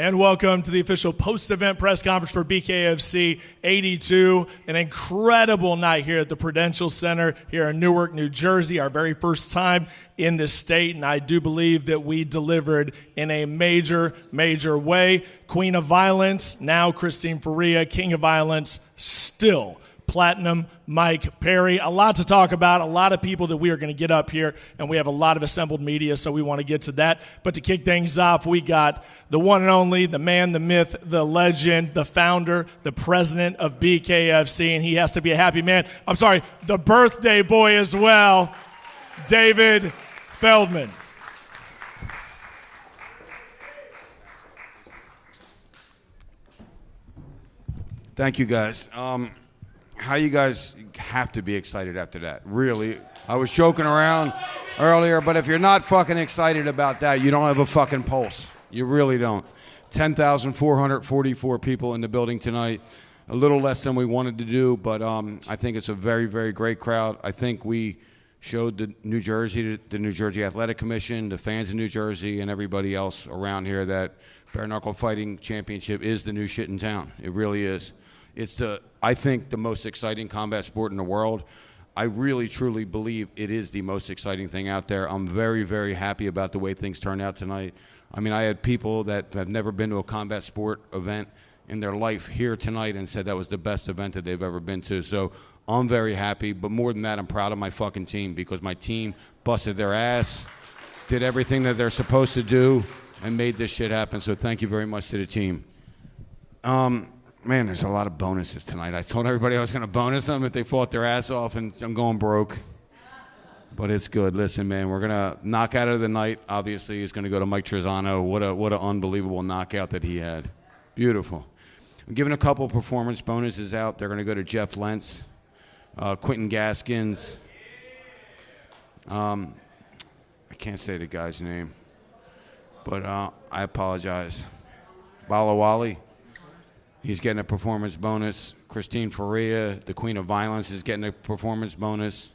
And welcome to the official post-event press conference for Bkfc 82. An incredible night here at the Prudential Center here in Newark, New Jersey, our very first time in this state, and I do believe that we delivered in a major, major way. Queen of Violence, now Christine Faria, King of Violence, still Platinum Mike Perry. A lot to talk about, a lot of people that we are going to get up here, and we have a lot of assembled media, so we want to get to that. But to kick things off, we got the one and only, the man, the myth, the legend, the founder, the president of Bkfc, and he has to be a happy man. I'm sorry, the birthday boy as well, David Feldman. Thank you, guys. How you guys have to be excited after that, really. I was joking around earlier, but if you're not fucking excited about that, you don't have a fucking pulse. You really don't. 10,444 people in the building tonight. A little less than we wanted to do, but I think it's a very, very great crowd. I think we showed the New Jersey Athletic Commission, the fans in New Jersey, and everybody else around here that bare knuckle fighting championship is the new shit in town. It really is. It's I think, the most exciting combat sport in the world. I really, truly believe it is the most exciting thing out there. I'm very, very happy about the way things turned out tonight. I mean, I had people that have never been to a combat sport event in their life here tonight and said that was the best event that they've ever been to. So I'm very happy, but more than that, I'm proud of my fucking team because my team busted their ass, did everything that they're supposed to do, and made this shit happen. So thank you very much to the team. Man, there's a lot of bonuses tonight. I told everybody I was going to bonus them if they fought their ass off, and I'm going broke. But it's good. Listen, man, we're going to knock out of the night. Obviously, it's going to go to Mike TRIZANO. What an unbelievable knockout that he had. Beautiful. I'm giving a couple performance bonuses out. They're going to go to Jeff LENTZ, Quinton Gaskins. I can't say the guy's name, but I apologize. Olawale. He's getting a performance bonus. Christine Faria, the Queen of Violence, is getting a performance bonus.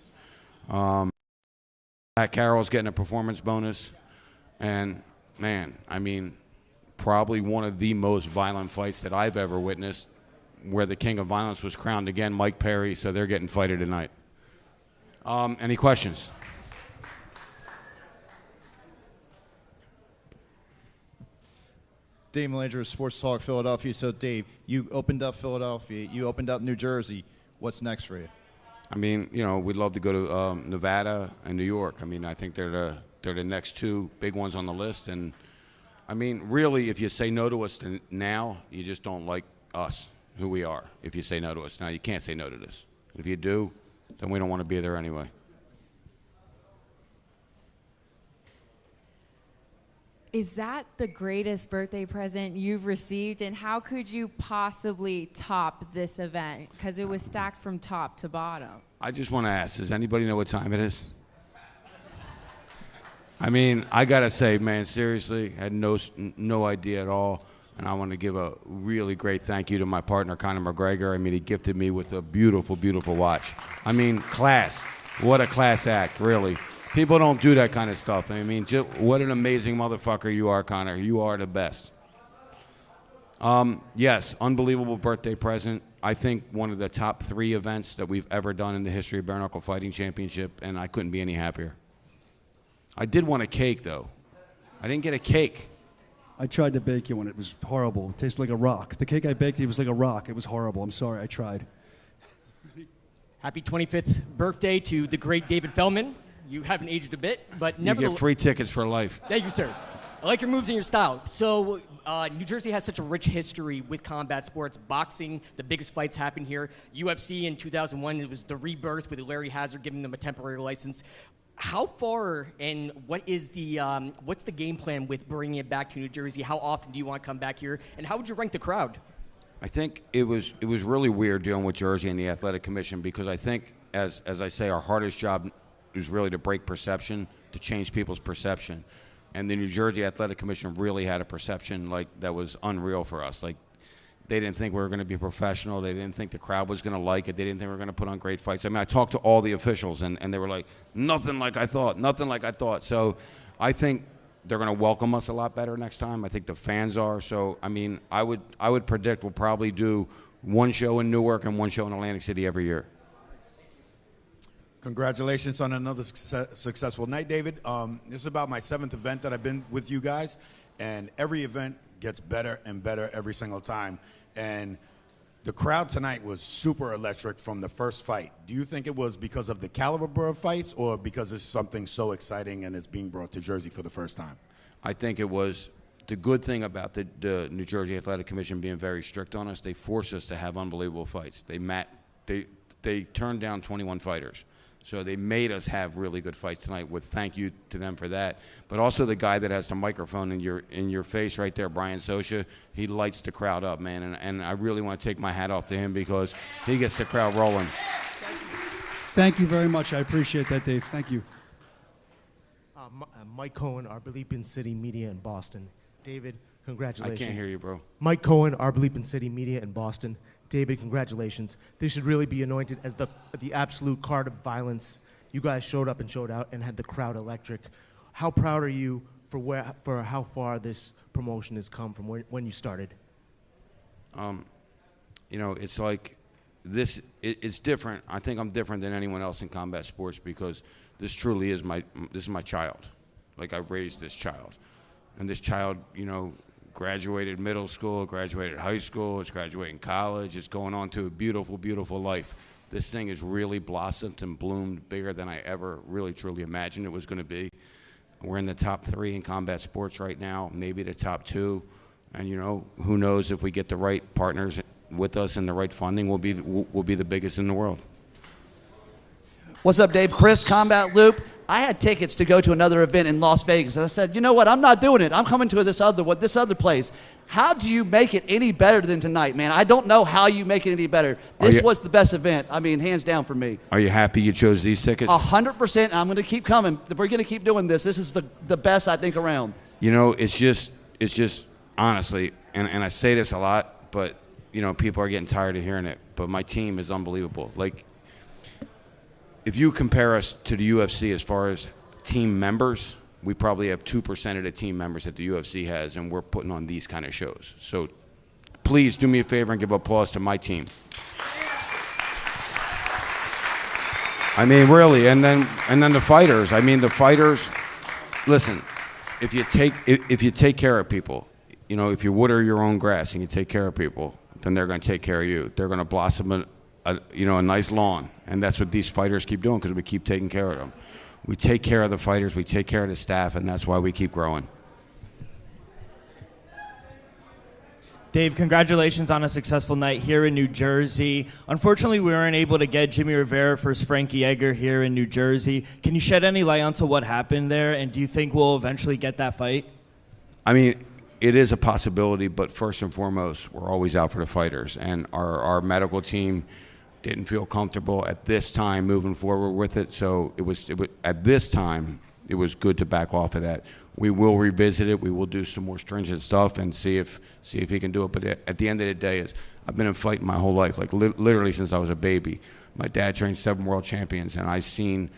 CARROL's getting a performance bonus. And, man, I mean, probably one of the most violent fights that I've ever witnessed, where the King of Violence was crowned again, Mike Perry, so they're getting fighted tonight. Any questions? Dave Melanger, Sports Talk Philadelphia. So, Dave, you opened up Philadelphia. You opened up New Jersey. What's next for you? I mean, you know, we'd love to go to Nevada and New York. I mean, I think they're the next two big ones on the list. And, I mean, really, if you say no to us now, you just don't like us, who we are, if you say no to us. Now, you can't say no to this. If you do, then we don't want to be there anyway. Is that the greatest birthday present you've received, and how could you possibly top this event? Because it was stacked from top to bottom. I just want to ask, does anybody know what time it is? I mean, I got to say, man, seriously, I had no idea at all, and I want to give a really great thank you to my partner, Conor McGregor. I mean, he gifted me with a beautiful, beautiful watch. I mean, class. What a class act, really. People don't do that kind of stuff. I mean, what an amazing motherfucker you are, Conor. You are the best. Yes, unbelievable birthday present. I think one of the top 3 events that we've ever done in the history of Bare Knuckle Fighting Championship, and I couldn't be any happier. I did want a cake, though. I didn't get a cake. I tried to bake you one. It was horrible. It tasted like a rock. The cake I baked, it was like a rock. It was horrible. I'm sorry. I tried. Happy 25th birthday to the great David Feldman. You haven't aged a bit, but nevertheless... You get free tickets for life. Thank you, sir. I like your moves and your style. So, New Jersey has such a rich history with combat sports. Boxing, the biggest fights happen here. UFC in 2001, it was the rebirth with Larry Hazard giving them a temporary license. How far and what is the what's the game plan with bringing it back to New Jersey? How often do you want to come back here? And how would you rank the crowd? I think it was really weird dealing with Jersey and the Athletic Commission because I think, as I say, our hardest job is really to break perception, to change people's perception. And the New Jersey Athletic Commission really had a perception like that was unreal for us. Like, they didn't think we were going to be professional. They didn't think the crowd was going to like it. They didn't think we were going to put on great fights. I mean, I talked to all the officials, and they were like, nothing like I thought, nothing like I thought. So I think they're going to welcome us a lot better next time. I think the fans are. So, I mean, I would predict we'll probably do one show in Newark and one show in Atlantic City every year. Congratulations on another successful night, David. This is about my 7th event that I've been with you guys, and every event gets better and better every single time. And the crowd tonight was super electric from the first fight. Do you think it was because of the caliber of fights or because it's something so exciting and it's being brought to Jersey for the first time? I think it was the good thing about the New Jersey Athletic Commission being very strict on us. They forced us to have unbelievable fights. They turned down 21 fighters. So they made us have really good fights tonight. With thank you to them for that. But also the guy that has the microphone in your face right there, Brian Sosha, he lights the crowd up, man. And I really want to take my hat off to him because he gets the crowd rolling. Thank you very much. I appreciate that, Dave. Thank you. Mike Cohen, our Bleepin' City Media in Boston. David, congratulations. I can't hear you, bro. Mike Cohen, our Bleepin' City Media in Boston. David, congratulations. This should really be anointed as the absolute card of violence. You guys showed up and showed out and had the crowd electric. How proud are you for how far this promotion has come from when you started? You know, it's like this. It's different. I think I'm different than anyone else in combat sports because this truly is my child. Like, I raised this child, and this child, you know, graduated middle school, graduated high school, it's graduating college, it's going on to a beautiful, beautiful life. This thing has really blossomed and bloomed bigger than I ever really truly imagined it was going to be. We're in the top 3 in combat sports right now, maybe the top 2. And, you know, who knows, if we get the right partners with us and the right funding, we'll be the biggest in the world. What's up, Dave? Chris, Combat Loop. I had tickets to go to another event in Las Vegas. And I said, you know what? I'm not doing it. I'm coming to this other place. How do you make it any better than tonight, man? I don't know how you make it any better. This was the best event. I mean, hands down for me. Are you happy you chose these tickets? 100%. I'm going to keep coming. We're going to keep doing this. This is the best, I think, around. You know, it's just honestly, and I say this a lot, but, you know, people are getting tired of hearing it, but my team is unbelievable. Like, if you compare us to the UFC as far as team members, we probably have 2% of the team members that the UFC has, and we're putting on these kind of shows. So please do me a favor and give applause to my team. I mean, really, and then the fighters. I mean, the fighters. Listen, if you take care of people, you know, if you water your own grass and you take care of people, then they're going to take care of you. They're going to blossom a nice lawn, and that's what these fighters keep doing because we keep taking care of them. We take care of the fighters, we take care of the staff, and that's why we keep growing. Dave, congratulations on a successful night here in New Jersey. Unfortunately, we weren't able to get Jimmy Rivera versus Frankie Edgar here in New Jersey. Can you shed any light onto what happened there, and do you think we'll eventually get that fight? I mean, it is a possibility, but first and foremost, we're always out for the fighters, and our medical team didn't feel comfortable at this time moving forward with it. So it was at this time, it was good to back off of that. We will revisit it. We will do some more stringent stuff and see if he can do it. But at the end of the day, I've been in fighting my whole life, like literally since I was a baby. My dad trained 7 world champions, and I've seen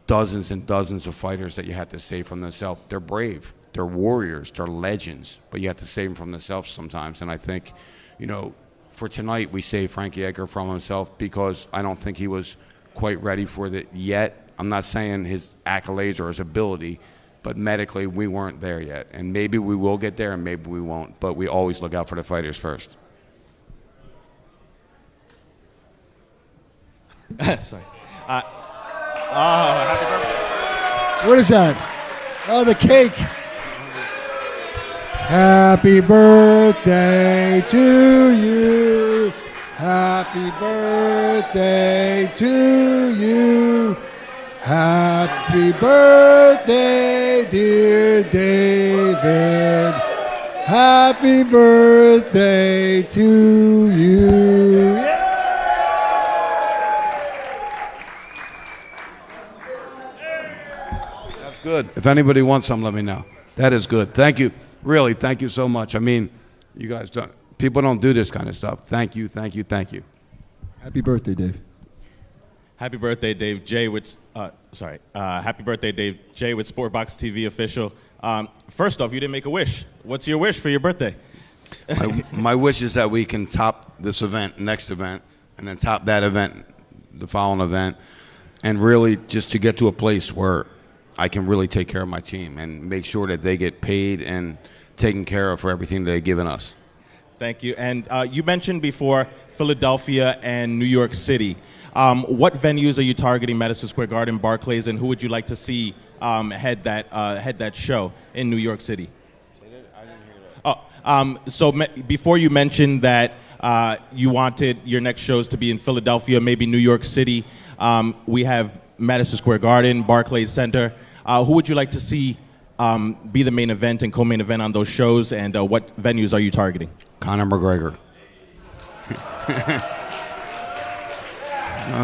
dozens and dozens of fighters that you have to save from themselves. They're brave. They're warriors. They're legends. But you have to save them from themselves sometimes. And I think, you know, for tonight, we saved Frankie Edgar from himself because I don't think he was quite ready for it yet. I'm not saying his accolades or his ability, but medically, we weren't there yet. And maybe we will get there and maybe we won't. But we always look out for the fighters first. Sorry. Happy birthday. What is that? Oh, the cake. Happy birthday to you. Happy birthday to you. Happy birthday, dear David. Happy birthday to you. That's good. If anybody wants some, let me know. That is good. Thank you. Really, thank you so much. I mean, you guys people don't do this kind of stuff. Thank you, thank you, thank you. Happy birthday, Dave. Happy birthday, Dave. Happy birthday, Dave. Jay with Sportbox TV official. First off, you didn't make a wish. What's your wish for your birthday? My wish is that we can top this event, next event, and then top that event, the following event, and really just to get to a place where I can really take care of my team and make sure that they get paid and taken care of for everything they've given us. Thank you. And you mentioned before Philadelphia and New York City. What venues are you targeting? Madison Square Garden, Barclays, and who would you like to see head that show in New York City? Before you mentioned that you wanted your next shows to be in Philadelphia, maybe New York City. We have Madison Square Garden, Barclays Center. Who would you like to see be the main event and co-main event on those shows, and what venues are you targeting? Conor McGregor.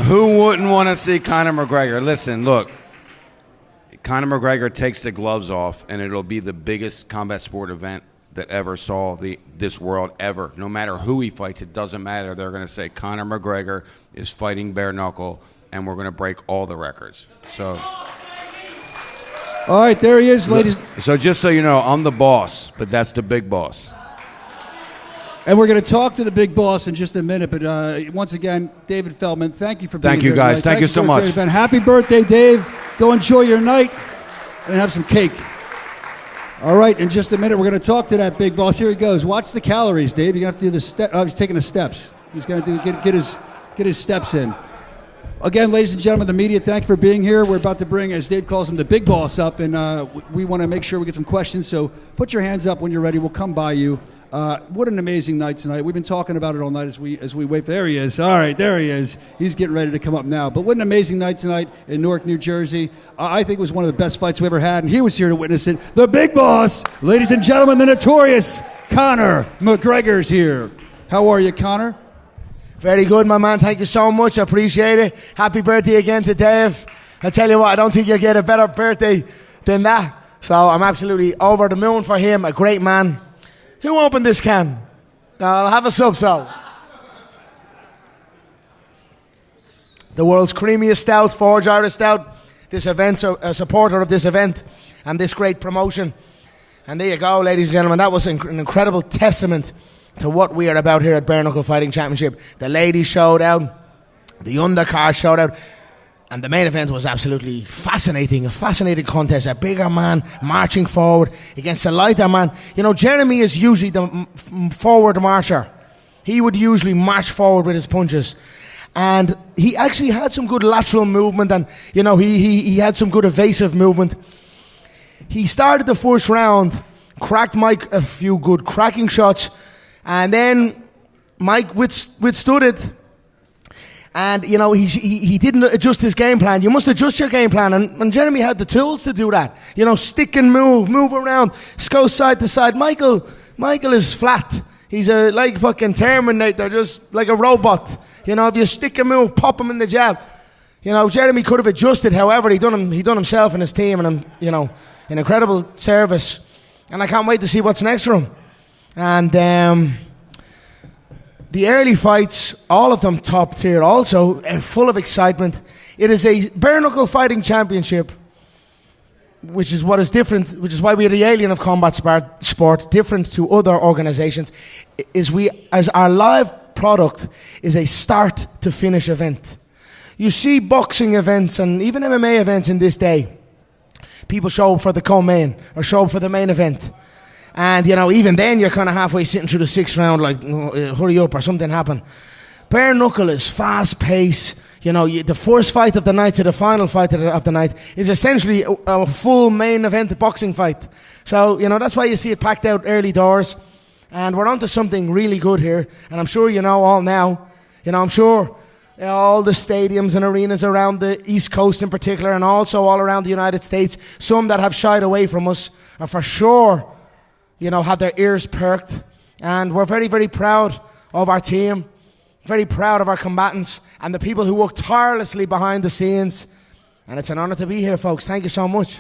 Who wouldn't want to see Conor McGregor? Listen, look, Conor McGregor takes the gloves off, and it'll be the biggest combat sport event that ever saw this world ever. No matter who he fights, it doesn't matter. They're going to say Conor McGregor is fighting bare knuckle, and we're going to break all the records. So, all right, there he is, ladies. So just so you know, I'm the boss, but that's the big boss. And we're going to talk to the big boss in just a minute. But once again, David Feldman, thank you for being here. Thank you, guys. Thank you so much. Happy birthday, Dave. Go enjoy your night and have some cake. All right, in just a minute, we're going to talk to that big boss. Here he goes. Watch the calories, Dave. You're going to have to do the step. Oh, he's taking the steps. He's going to get his steps in. Again, ladies and gentlemen, the media, thank you for being here. We're about to bring, as Dave calls him, the big boss up, and we want to make sure we get some questions. So put your hands up when you're ready. We'll come by you. What an amazing night tonight. We've been talking about it all night as we wait. There he is. All right, there he is. He's getting ready to come up now. But what an amazing night tonight in Newark, New Jersey. I think it was one of the best fights we ever had, and he was here to witness it. The big boss, ladies and gentlemen, the notorious Conor McGregor's here. How are you, Conor? Very good, my man. Thank you so much. I appreciate it. Happy birthday again to Dave. I tell you what, I don't think you'll get a better birthday than that. So I'm absolutely over the moon for him. A great man. Who opened this can? I'll have a sub-so. The world's creamiest stout, Forge Irish Stout. This event's a supporter of this event and this great promotion. And there you go, ladies and gentlemen. That was an incredible testament to what we are about here at Bare Knuckle Fighting Championship. The ladies showed out, the undercard showed out, and the main event was absolutely fascinating. A fascinating contest. A bigger man marching forward against a lighter man. You know, Jeremy is usually the forward marcher. He would usually march forward with his punches. And he actually had some good lateral movement, and, you know, he had some good evasive movement. He started the first round, cracked Mike a few good cracking shots, and then Mike withstood it. And, you know, he didn't adjust his game plan. You must adjust your game plan. And Jeremy had the tools to do that. You know, stick and move around, go side to side. Michael is flat. He's like fucking Terminator, just like a robot. You know, if you stick and move, pop him in the jab. You know, Jeremy could have adjusted. However, he done himself and his team, and, you know, an incredible service. And I can't wait to see what's next for him. And the early fights, all of them top tier also, full of excitement. It is a bare knuckle fighting championship, which is what is different, which is why we are the alien of combat sport, different to other organizations, as our live product is a start to finish event. You see boxing events and even MMA events in this day, people show up for the co-main or show up for the main event. And, you know, even then you're kind of halfway sitting through the 6th round like, hurry up or something happened. Bare knuckle is fast pace. You know, the first fight of the night to the final fight of the night is essentially a full main event boxing fight. So, you know, that's why you see it packed out early doors. And we're onto something really good here. And I'm sure you know all now. You know, I'm sure all the stadiums and arenas around the East Coast in particular, and also all around the United States, some that have shied away from us are for sure, you know, have their ears perked. And we're very, very proud of our team, very proud of our combatants and the people who work tirelessly behind the scenes. And it's an honor to be here, folks. Thank you so much.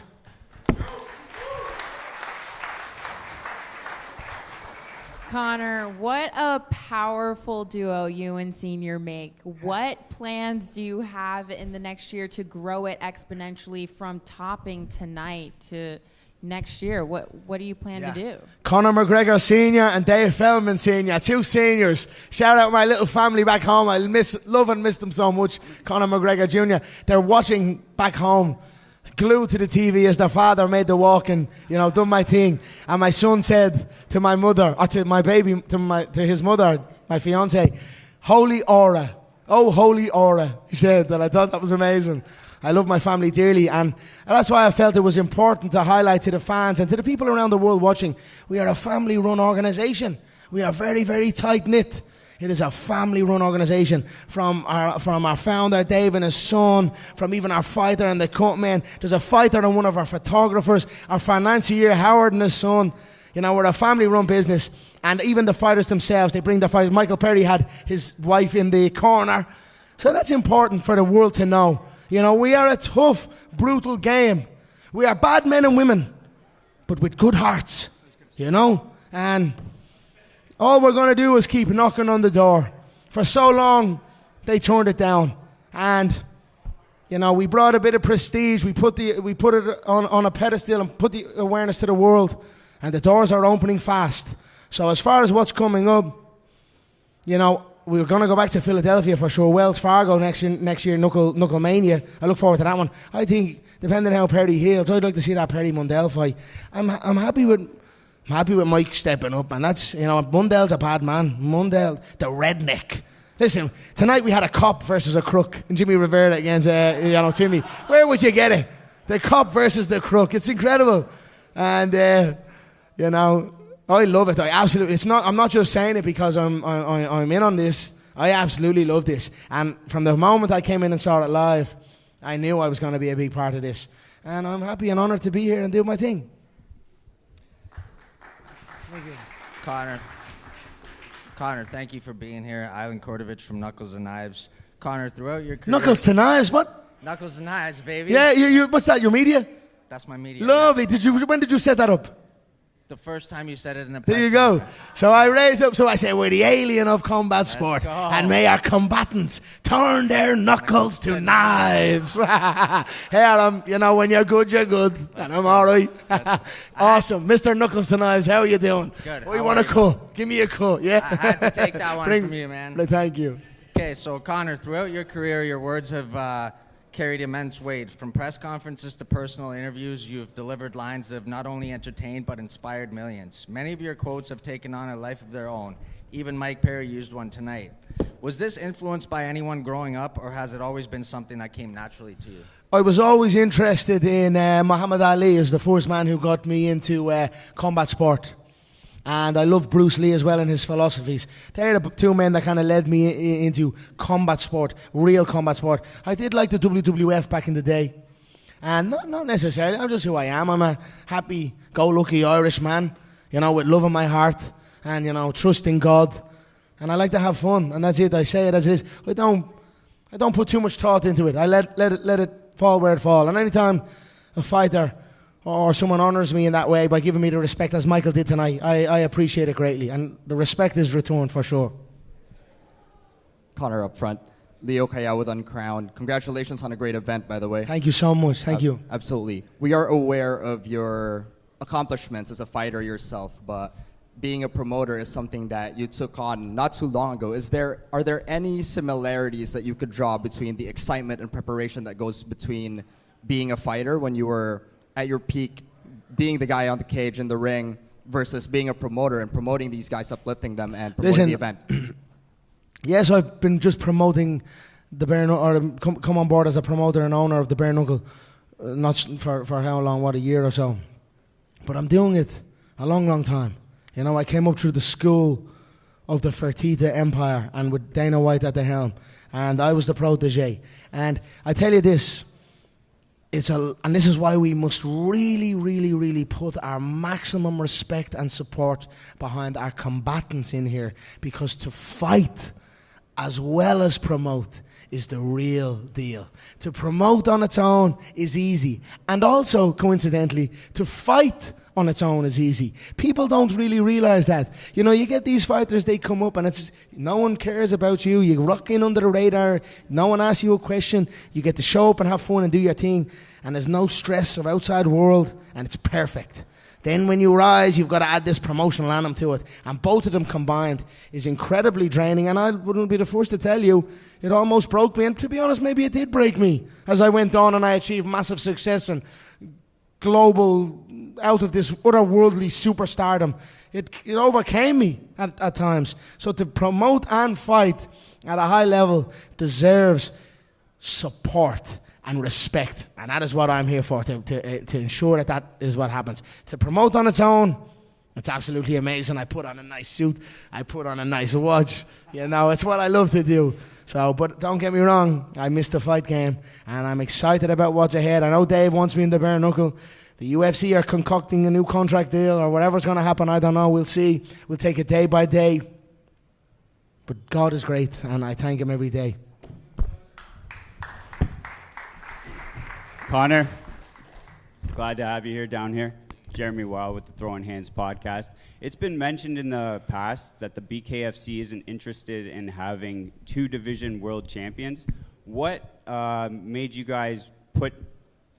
Conor, what a powerful duo you and Senior make. What plans do you have in the next year to grow it exponentially from topping tonight to next year? What do you plan to do? Conor McGregor Senior and David Feldman Senior, two seniors. Shout out my little family back home. I love and miss them so much. Conor McGregor Jr. They're watching back home, glued to the TV as their father made the walk and, you know, done my thing. And my son said to my mother, or to my baby, to his mother, my fiance, "Holy aura, oh holy aura," he said, and I thought that was amazing. I love my family dearly, and that's why I felt it was important to highlight to the fans and to the people around the world watching, we are a family-run organisation. We are very, very tight-knit. It is a family-run organisation. From our founder, Dave, and his son, from even our fighter and the cutman. There's a fighter and one of our photographers, our financier, Howard, and his son. You know, we're a family-run business, and even the fighters themselves, they bring their fighters. Michael Perry had his wife in the corner. So that's important for the world to know. You know, we are a tough, brutal game. We are bad men and women, but with good hearts, you know? And all we're going to do is keep knocking on the door. For so long, they turned it down. And, you know, we brought a bit of prestige. We put it on a pedestal and put the awareness to the world. And the doors are opening fast. So as far as what's coming up, you know, we're going to go back to Philadelphia for sure. Wells Fargo next year, Knucklemania. I look forward to that one. I think, depending on how Perry heals, I'd like to see that Perry Mundell fight. I'm happy with Mike stepping up, and that's, you know, Mundell's a bad man. Mundell, the redneck. Listen, tonight we had a cop versus a crook, and Jimmy Rivera against, Timmy. Where would you get it? The cop versus the crook. It's incredible, and you know. I love it. I absolutely. I'm not just saying it because I'm in on this. I absolutely love this. And from the moment I came in and saw it live, I knew I was going to be a big part of this. And I'm happy and honoured to be here and do my thing. Thank you, Conor, thank you for being here. Ivan Kordovich from Knuckles and Knives. Conor, throughout your career. Knuckles to Knives, what? Knuckles and Knives, baby. Yeah, you. What's that? Your media? That's my media. Lovely. When did you set that up? The first time you said it in a There you go. So I raised up, so I say, we're the alien of combat sport. And may our combatants turn their knuckles to knives. Here, you know, when you're good, and I'm all right. Awesome. Mr. Knuckles to Knives, how are you doing? Good. Oh, you want a cut? Give me a cut, yeah? I had to take that one from you, man. Thank you. Okay, so Conor, throughout your career, your words have carried immense weight. From press conferences to personal interviews, you've delivered lines that have not only entertained but inspired millions. Many of your quotes have taken on a life of their own. Even Mike Perry used one tonight. Was this influenced by anyone growing up, or has it always been something that came naturally to you? I was always interested in Muhammad Ali as the first man who got me into combat sport. And I love Bruce Lee as well and his philosophies. They're the two men that kind of led me into combat sport, real combat sport. I did like the WWF back in the day. And not necessarily, I'm just who I am. I'm a happy-go-lucky Irish man, you know, with love in my heart and, you know, trust in God. And I like to have fun, and that's it. I say it as it is. I don't put too much thought into it. I let it fall where it falls. And anytime a fighter or someone honours me in that way by giving me the respect as Michael did tonight, I appreciate it greatly, and the respect is returned for sure. Conor up front. Leo Kaya with Uncrowned. Congratulations on a great event, by the way. Thank you so much. Thank you. Absolutely. We are aware of your accomplishments as a fighter yourself, but being a promoter is something that you took on not too long ago. Are there any similarities that you could draw between the excitement and preparation that goes between being a fighter when you were at your peak, being the guy on the cage in the ring, versus being a promoter and promoting these guys, uplifting them and promoting the event? Yes, I've been just promoting the bare knuckle, or come on board as a promoter and owner of the bare knuckle, not for how long, a year or so. But I'm doing it a long, long time. You know, I came up through the school of the Fertitta Empire, and with Dana White at the helm, and I was the protege. And I tell you this, and this is why we must really, really, really put our maximum respect and support behind our combatants in here, because to fight as well as promote is the real deal. To promote on its own is easy. And also, coincidentally, to fight on its own is easy. People don't really realize that. You know, you get these fighters, they come up and it's no one cares about you. You rock in under the radar. No one asks you a question. You get to show up and have fun and do your thing. And there's no stress of outside world, and it's perfect. Then when you rise, you've got to add this promotional animum to it. And both of them combined is incredibly draining. And I wouldn't be the first to tell you, it almost broke me. And to be honest, maybe it did break me as I went on and I achieved massive success and global, out of this otherworldly superstardom. It overcame me at times. So to promote and fight at a high level deserves support and respect. And that is what I'm here for, to ensure that is what happens. To promote on its own, it's absolutely amazing. I put on a nice suit. I put on a nice watch. You know, it's what I love to do. So, but don't get me wrong, I missed the fight game, and I'm excited about what's ahead. I know Dave wants me in the bare knuckle. The UFC are concocting a new contract deal, or whatever's going to happen, I don't know. We'll see. We'll take it day by day. But God is great, and I thank him every day. Conor, glad to have you here down here. Jeremy Weil with the Throwing Hands podcast. It's been mentioned in the past that the BKFC isn't interested in having two division world champions. What made you guys put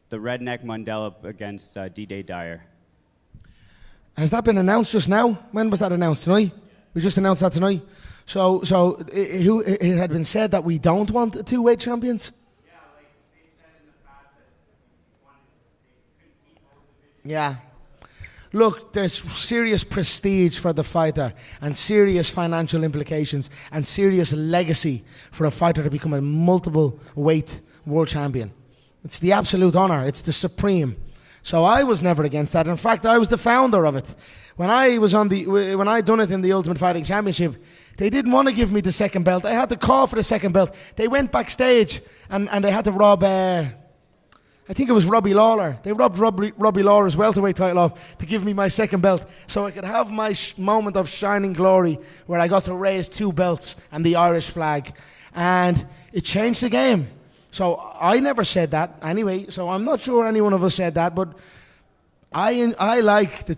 the redneck Mundell up against D-Day Dyer? Has that been announced just now? When was that announced? Tonight? We just announced that tonight. So it had been said that we don't want two-weight champions? Yeah. Look, there's serious prestige for the fighter and serious financial implications and serious legacy for a fighter to become a multiple weight world champion. It's the absolute honor. It's the supreme. So I was never against that. In fact, I was the founder of it. When I done it in the Ultimate Fighting Championship, they didn't want to give me the second belt. I had to call for the second belt. They went backstage and they had to rob I think it was Robbie Lawler. They robbed Robbie Lawler's welterweight title off to give me my second belt so I could have my moment of shining glory where I got to raise two belts and the Irish flag. And it changed the game. So I never said that anyway, so I'm not sure any one of us said that, but I like the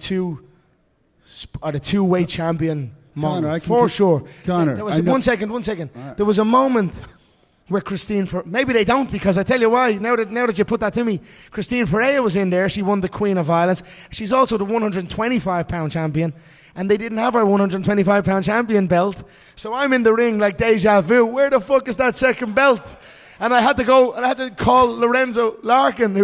two-weight champion moment, for sure. Conor, there was, one second. Right. There was a moment where maybe they don't, because I tell you why, now that you put that to me, Christine FEREA was in there. She won the Queen of Violence. She's also the 125-pound champion, and they didn't have her 125-pound champion belt. So I'm in the ring like deja vu. Where the fuck is that second belt? And I had to call Lorenz Larkin,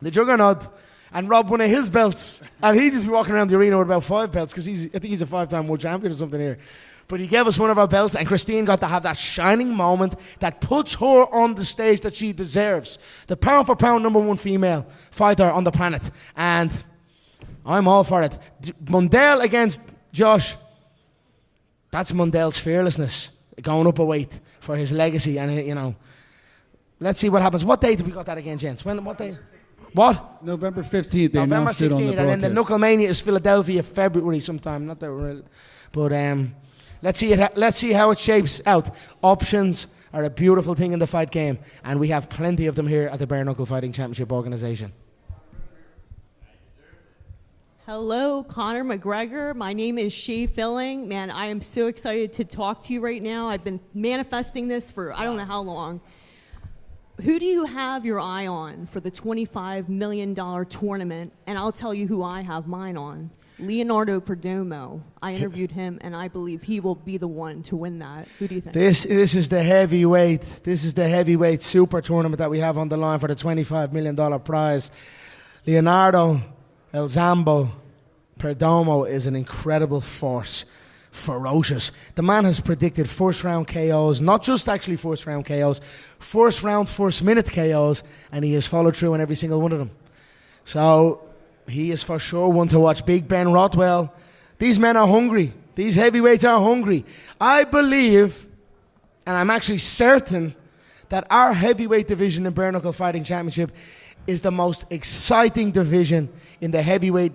the juggernaut, and rob one of his belts. And he'd just be walking around the arena with about 5 belts, because I think he's a 5-time world champion or something here. But he gave us one of our belts, and Christine got to have that shining moment that puts her on the stage that she deserves. The pound-for-pound #1 female fighter on the planet. And I'm all for it. Mundell against Josh, that's Mundell's fearlessness, going up a weight for his legacy. And, you know, let's see what happens. What date have we got that again, gents? What day? What? November 15th. They November announced it on the 16th, and then the broadcast. Knucklemania is Philadelphia, February sometime. Not that real, but let's see how it shapes out. Options are a beautiful thing in the fight game, and we have plenty of them here at the Bare Knuckle Fighting Championship organization. Hello, Conor McGregor. My name is Shea Filling. Man, I am so excited to talk to you right now. I've been manifesting this for I don't know how long. Who do you have your eye on for the $25 million tournament? And I'll tell you who I have mine on. Leonardo Perdomo. I interviewed him, and I believe he will be the one to win that. Who do you think? This is the heavyweight. This is the heavyweight super tournament that we have on the line for the $25 million prize. Leonardo El Zambo Perdomo is an incredible force. Ferocious. The man has predicted first-round KOs, not just actually first-round KOs, first-round, first-minute KOs, and he has followed through on every single one of them. So he is for sure one to watch. Big Ben Rothwell. These men are hungry. These heavyweights are hungry. I believe, and I'm actually certain, that our heavyweight division in Bare Knuckle Fighting Championship is the most exciting division in the heavyweight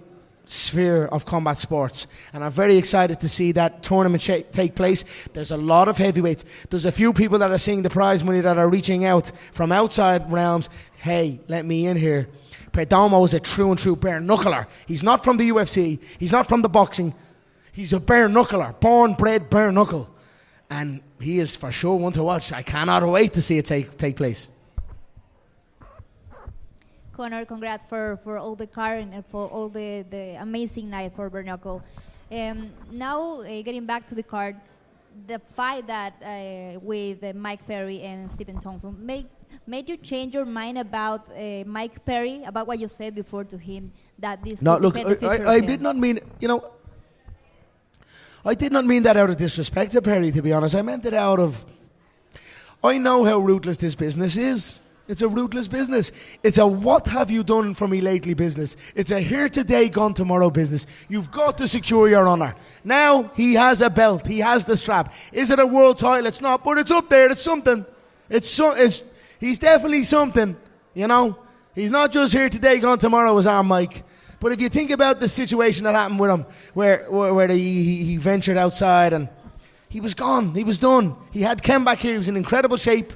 sphere of combat sports. And I'm very excited to see that tournament take place. There's a lot of heavyweights. There's a few people that are seeing the prize money that are reaching out from outside realms. Hey, let me in here. Perdomo is a true and true bare knuckler. He's not from the UFC. He's not from the boxing. He's a bare knuckler, born, bred, bare knuckle. And he is for sure one to watch. I cannot wait to see it take place. Conor, congrats for all the card and for all the amazing night for bare knuckle. Now, getting back to the card, the fight that with Mike Perry and Stephen Thompson made you change your mind about Mike Perry, about what you said before to him, that this No, would look, depend the future I of him. did not mean, I did not mean that out of disrespect to Perry, to be honest. I meant it out of, I know how ruthless this business is. It's a ruthless business. It's a what have you done for me lately business. It's a here today, gone tomorrow business. You've got to secure your honor. Now he has a belt. He has the strap. Is it a world title? It's not, but it's up there. It's something. He's definitely something, He's not just here today, gone tomorrow as our Mike. But if you think about the situation that happened with him, where he ventured outside and he was gone. He was done. He had Ken back here. He was in incredible shape.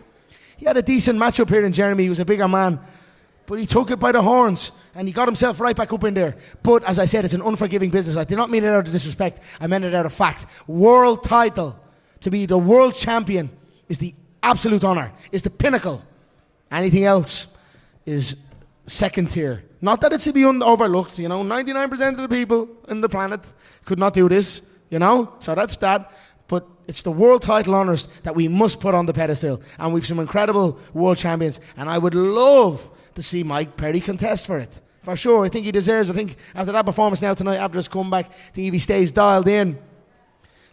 He had a decent matchup here in Jeremy. He was a bigger man. But he took it by the horns and he got himself right back up in there. But as I said, it's an unforgiving business. I did not mean it out of disrespect. I meant it out of fact. World title, to be the world champion, is the absolute honor, is the pinnacle. Anything else is second tier. Not that it's to be overlooked. 99% of the people on the planet could not do this. So that's that. But it's the world title honors that we must put on the pedestal. And we've some incredible world champions. And I would love to see Mike Perry contest for it. For sure. I think he deserves it. I think after that performance now tonight, after his comeback, I think if he stays dialed in,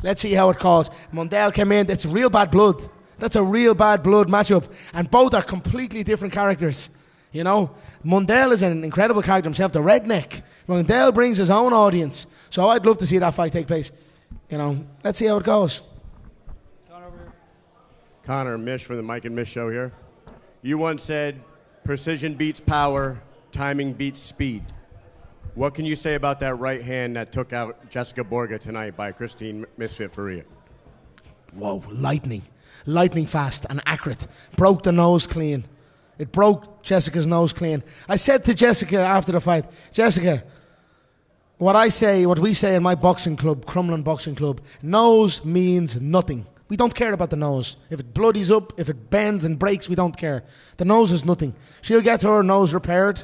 let's see how it goes. Mundell came in. It's real bad blood. That's a real bad blood matchup. And both are completely different characters. Mundell is an incredible character himself, the redneck. Mundell brings his own audience. So I'd love to see that fight take place. Let's see how it goes. Conor, Mish from the Mike and Mish show here. You once said, precision beats power, timing beats speed. What can you say about that right hand that took out Jessica Borga tonight by Christine Misfit Faria? Whoa, lightning. Lightning fast and accurate. Broke the nose clean. It broke Jessica's nose clean. I said to Jessica after the fight, Jessica, what we say in my boxing club, Crumlin Boxing Club, nose means nothing. We don't care about the nose. If it bloodies up, if it bends and breaks, we don't care. The nose is nothing. She'll get her nose repaired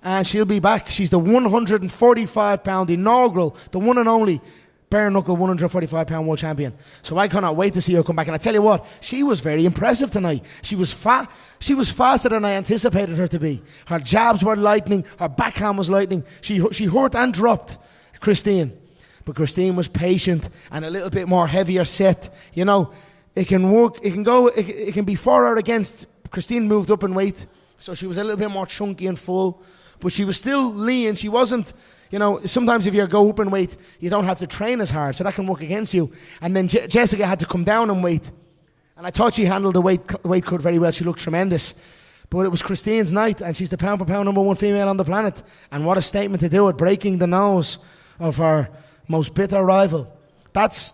and she'll be back. She's the 145-pound inaugural, the one and only bare knuckle 145-pound world champion. So I cannot wait to see her come back. And I tell you what, she was very impressive tonight. She was faster than I anticipated her to be. Her jabs were lightning. Her backhand was lightning. She hurt and dropped Christine. But Christine was patient and a little bit more heavier set. It can work. It can be for or against. Christine moved up in weight, so she was a little bit more chunky and full. But she was still lean. She wasn't... sometimes if you go up in weight, you don't have to train as hard, so that can work against you. And then Jessica had to come down in weight. And I thought she handled the weight cut very well. She looked tremendous. But it was Christine's night, and she's the pound-for-pound #1 female on the planet. And what a statement to do it, breaking the nose of her most bitter rival. That's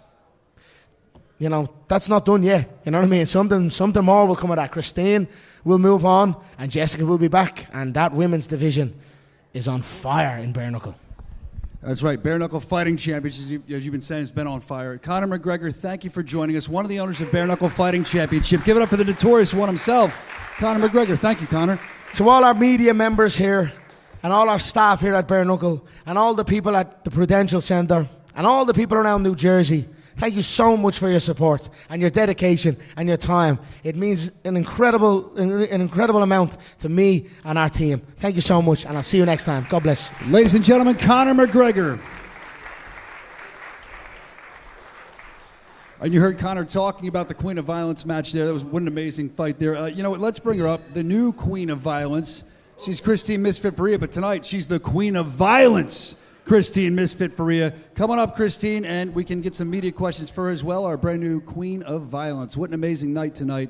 not done yet. You know what I mean? Something more will come of that. Christine will move on, and Jessica will be back. And that women's division is on fire in bare knuckle. That's right. Bare Knuckle Fighting Championship, as you've been saying, has been on fire. Conor McGregor, thank you for joining us. One of the owners of Bare Knuckle Fighting Championship. Give it up for the notorious one himself, Conor McGregor. Thank you, Conor. To all our media members here, and all our staff here at Bare Knuckle, and all the people at the Prudential Center, and all the people around New Jersey, thank you so much for your support and your dedication and your time. It means an incredible amount to me and our team. Thank you so much, and I'll see you next time. God bless. Ladies and gentlemen, Conor McGregor. And you heard Conor talking about the Queen of Violence match there. That was what an amazing fight there. Let's bring her up. The new Queen of Violence. She's Christine Misfit Faria, but tonight she's the Queen of Violence. Christine Misfit Faria. Come on up, Christine, and we can get some media questions for her as well, our brand new Queen of Violence. What an amazing night tonight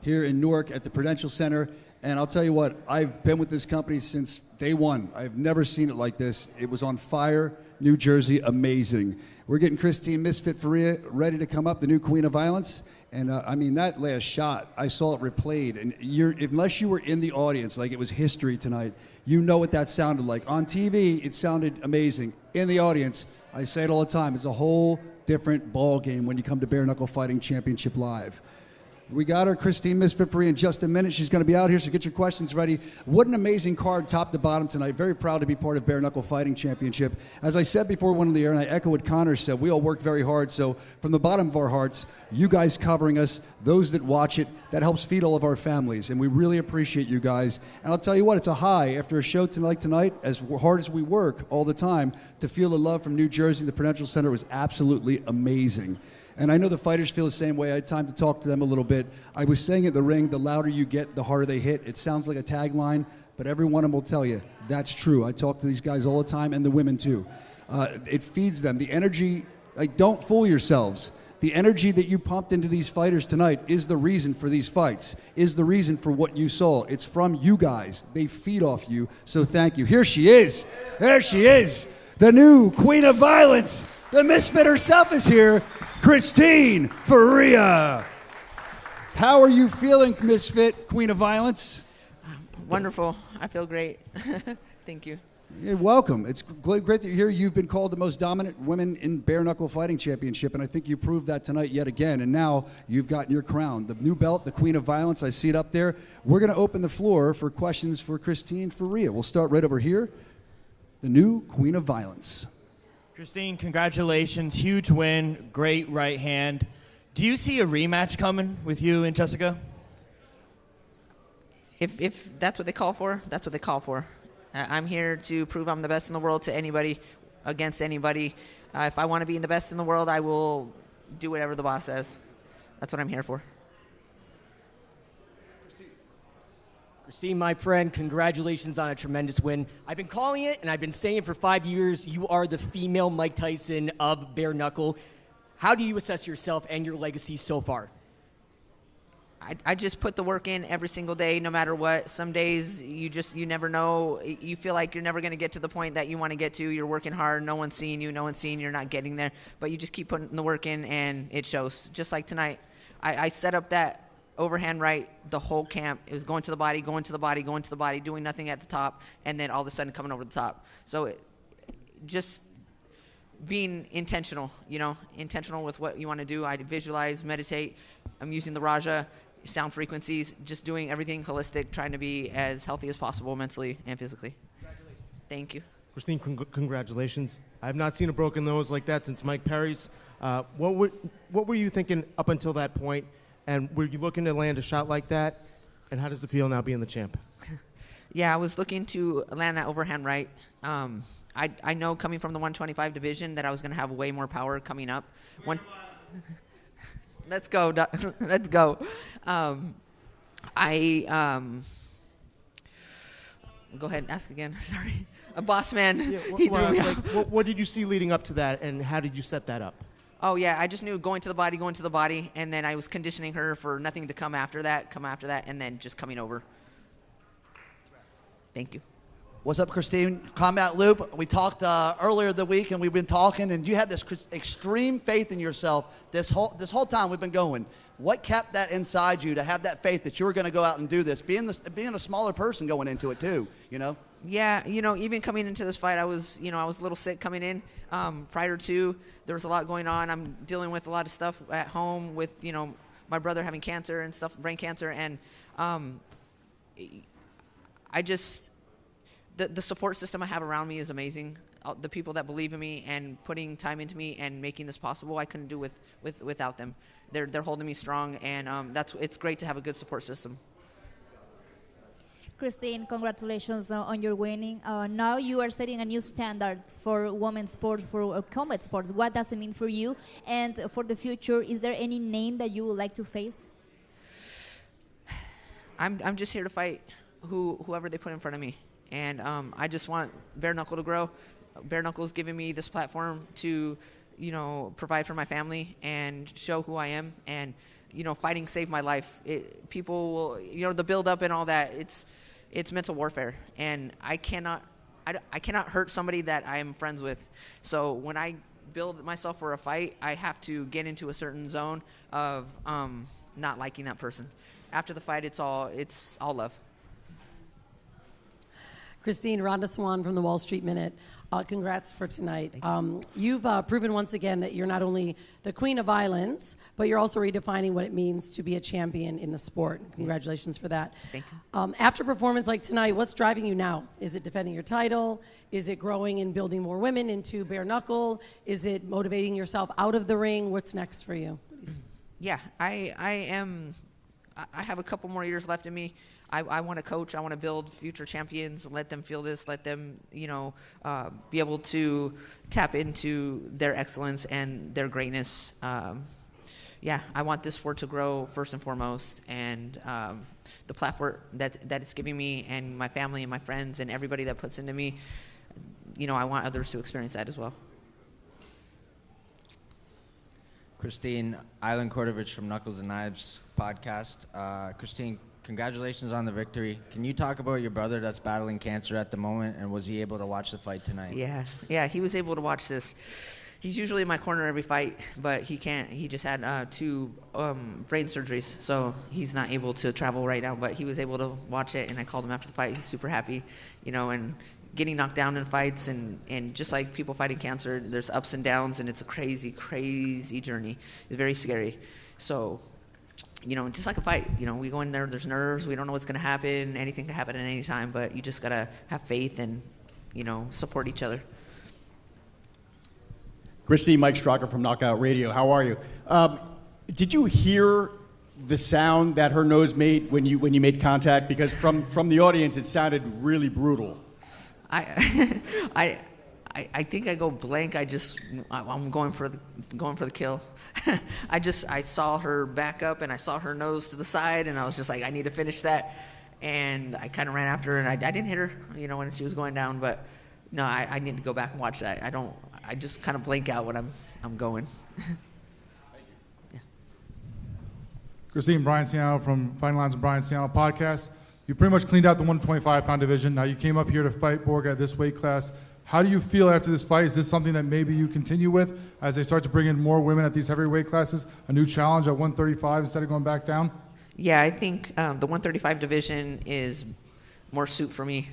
here in Newark at the Prudential Center. And I'll tell you what, I've been with this company since day one. I've never seen it like this. It was on fire. New Jersey, amazing. We're getting Christine Misfit Faria ready to come up, the new Queen of Violence. And I mean, that last shot, I saw it replayed. And unless you were in the audience, like it was history tonight, you know what that sounded like. On TV, it sounded amazing. In the audience, I say it all the time, it's a whole different ball game when you come to Bare Knuckle Fighting Championship Live. We got her, Christine Misfit Faria, in just a minute. She's going to be out here, so get your questions ready. What an amazing card, top to bottom tonight. Very proud to be part of Bare Knuckle Fighting Championship. As I said before we went on the air, and I echo what Conor said, we all work very hard. So from the bottom of our hearts, you guys covering us, those that watch it, that helps feed all of our families. And we really appreciate you guys. And I'll tell you what, it's a high after a show tonight, as hard as we work all the time, to feel the love from New Jersey, the Prudential Center was absolutely amazing. And I know the fighters feel the same way. I had time to talk to them a little bit. I was saying at the ring, the louder you get, the harder they hit. It sounds like a tagline, but every one of them will tell you that's true. I talk to these guys all the time, and the women too. It feeds them. The energy, like, don't fool yourselves. The energy that you pumped into these fighters tonight is the reason for these fights, is the reason for what you saw. It's from you guys. They feed off you, so thank you. Here she is. There she is. The new Queen of Violence. The misfit herself is here. Christine Faria. How are you feeling, Misfit, Queen of Violence? Wonderful. I feel great. Thank you. You're welcome. It's great to hear you've been called the most dominant women in Bare Knuckle Fighting Championship, and I think you proved that tonight yet again. And now you've gotten your crown. The new belt, the Queen of Violence, I see it up there. We're going to open the floor for questions for Christine Faria. We'll start right over here. The new Queen of Violence. Christine, congratulations. Huge win. Great right hand. Do you see a rematch coming with you and Jessica? If that's what they call for, that's what they call for. I'm here to prove I'm the best in the world to anybody, against anybody. If I want to be the best in the world, I will do whatever the boss says. That's what I'm here for. Christine, my friend, congratulations on a tremendous win. I've been calling it, and I've been saying for 5 years, you are the female Mike Tyson of bare knuckle. How do you assess yourself and your legacy so far? I just put the work in every single day, no matter what. Some days you never know. You feel like you're never going to get to the point that you want to get to. You're working hard. No one's seeing you. No one's seeing you. You're not getting there. But you just keep putting the work in, and it shows. Just like tonight, I set up that overhand right the whole camp. It was going to the body, going to the body, going to the body, doing nothing at the top, and then all of a sudden coming over the top. So just being intentional, intentional with what you want to do. I visualize, meditate. I'm using the Raja sound frequencies, just doing everything holistic, trying to be as healthy as possible mentally and physically. Thank you. Christine, congratulations. I have not seen a broken nose like that since Mike Perry's. What were you thinking up until that point? And were you looking to land a shot like that? And how does it feel now being the champ? Yeah, I was looking to land that overhand right. I know coming from the 125 division that I was going to have way more power coming up. Let's go. Let's go. Go ahead and ask again. Sorry. A boss man. Yeah, he threw me off. What did you see leading up to that, and how did you set that up? Oh, yeah. I just knew going to the body, and then I was conditioning her for nothing to come after that, and then just coming over. Thank you. What's up, Christine? Combat Loop. We talked earlier the week, and we've been talking, and you had this extreme faith in yourself this whole time we've been going. What kept that inside you to have that faith that you were going to go out and do this, being a smaller person going into it too, Yeah, even coming into this fight, I was a little sick coming in. Prior to, there was a lot going on. I'm dealing with a lot of stuff at home with, my brother having cancer and stuff, brain cancer, and the support system I have around me is amazing. The people that believe in me and putting time into me and making this possible, I couldn't do without them. They're holding me strong, and it's great to have a good support system. Christine, congratulations on your winning. Now you are setting a new standard for women's sports, for combat sports. What does it mean for you? And for the future, is there any name that you would like to face? I'm just here to fight whoever they put in front of me. And I just want Bare Knuckle to grow. Bare Knuckle's giving me this platform to, provide for my family and show who I am. And fighting saved my life. People will, the build up and all that, it's mental warfare. And I cannot hurt somebody that I am friends with. So when I build myself for a fight, I have to get into a certain zone of not liking that person. After the fight, it's all love. Christine, Rhonda Swan from the Wall Street Minute. Congrats for tonight. You've proven once again that you're not only the queen of violence, but you're also redefining what it means to be a champion in the sport. Congratulations for that. Thank you. After a performance like tonight, what's driving you now? Is it defending your title? Is it growing and building more women into bare knuckle? Is it motivating yourself out of the ring? What's next for you? Yeah, I have a couple more years left in me. I want to coach. I want to build future champions, let them feel this, let them, be able to tap into their excellence and their greatness. Yeah, I want this sport to grow first and foremost, and the platform that it's giving me and my family and my friends and everybody that puts into me, I want others to experience that as well. Christine, Island Kordovich from Knuckles and Knives podcast. Christine, congratulations on the victory. Can you talk about your brother that's battling cancer at the moment, and was he able to watch the fight tonight? Yeah, he was able to watch this. He's usually in my corner every fight, but he can't. He just had 2 brain surgeries, so he's not able to travel right now, but he was able to watch it, and I called him after the fight. He's super happy, and getting knocked down in fights, and just like people fighting cancer, there's ups and downs, and it's a crazy, crazy journey. It's very scary. So, just like a fight, we go in there, there's nerves, we don't know what's going to happen, anything can happen at any time, but you just got to have faith and, support each other. Christine, Mike Straka from Knockout Radio. How are you? Did you hear the sound that her nose made when you made contact? Because from the audience, it sounded really brutal. I think I go blank. I'm going for the kill. I saw her back up and I saw her nose to the side, and I was just like, I need to finish that. And I kind of ran after her, and I didn't hit her, when she was going down. But no, I need to go back and watch that. I just kind of blank out when I'm going. Christine, Brian Ciano from Fighting Lines and Brian Ciano podcast. You pretty much cleaned out the 125-pound division. Now you came up here to fight Borga at this weight class. How do you feel after this fight? Is this something that maybe you continue with as they start to bring in more women at these heavyweight classes? A new challenge at 135 instead of going back down? Yeah, I think the 135 division is more suit for me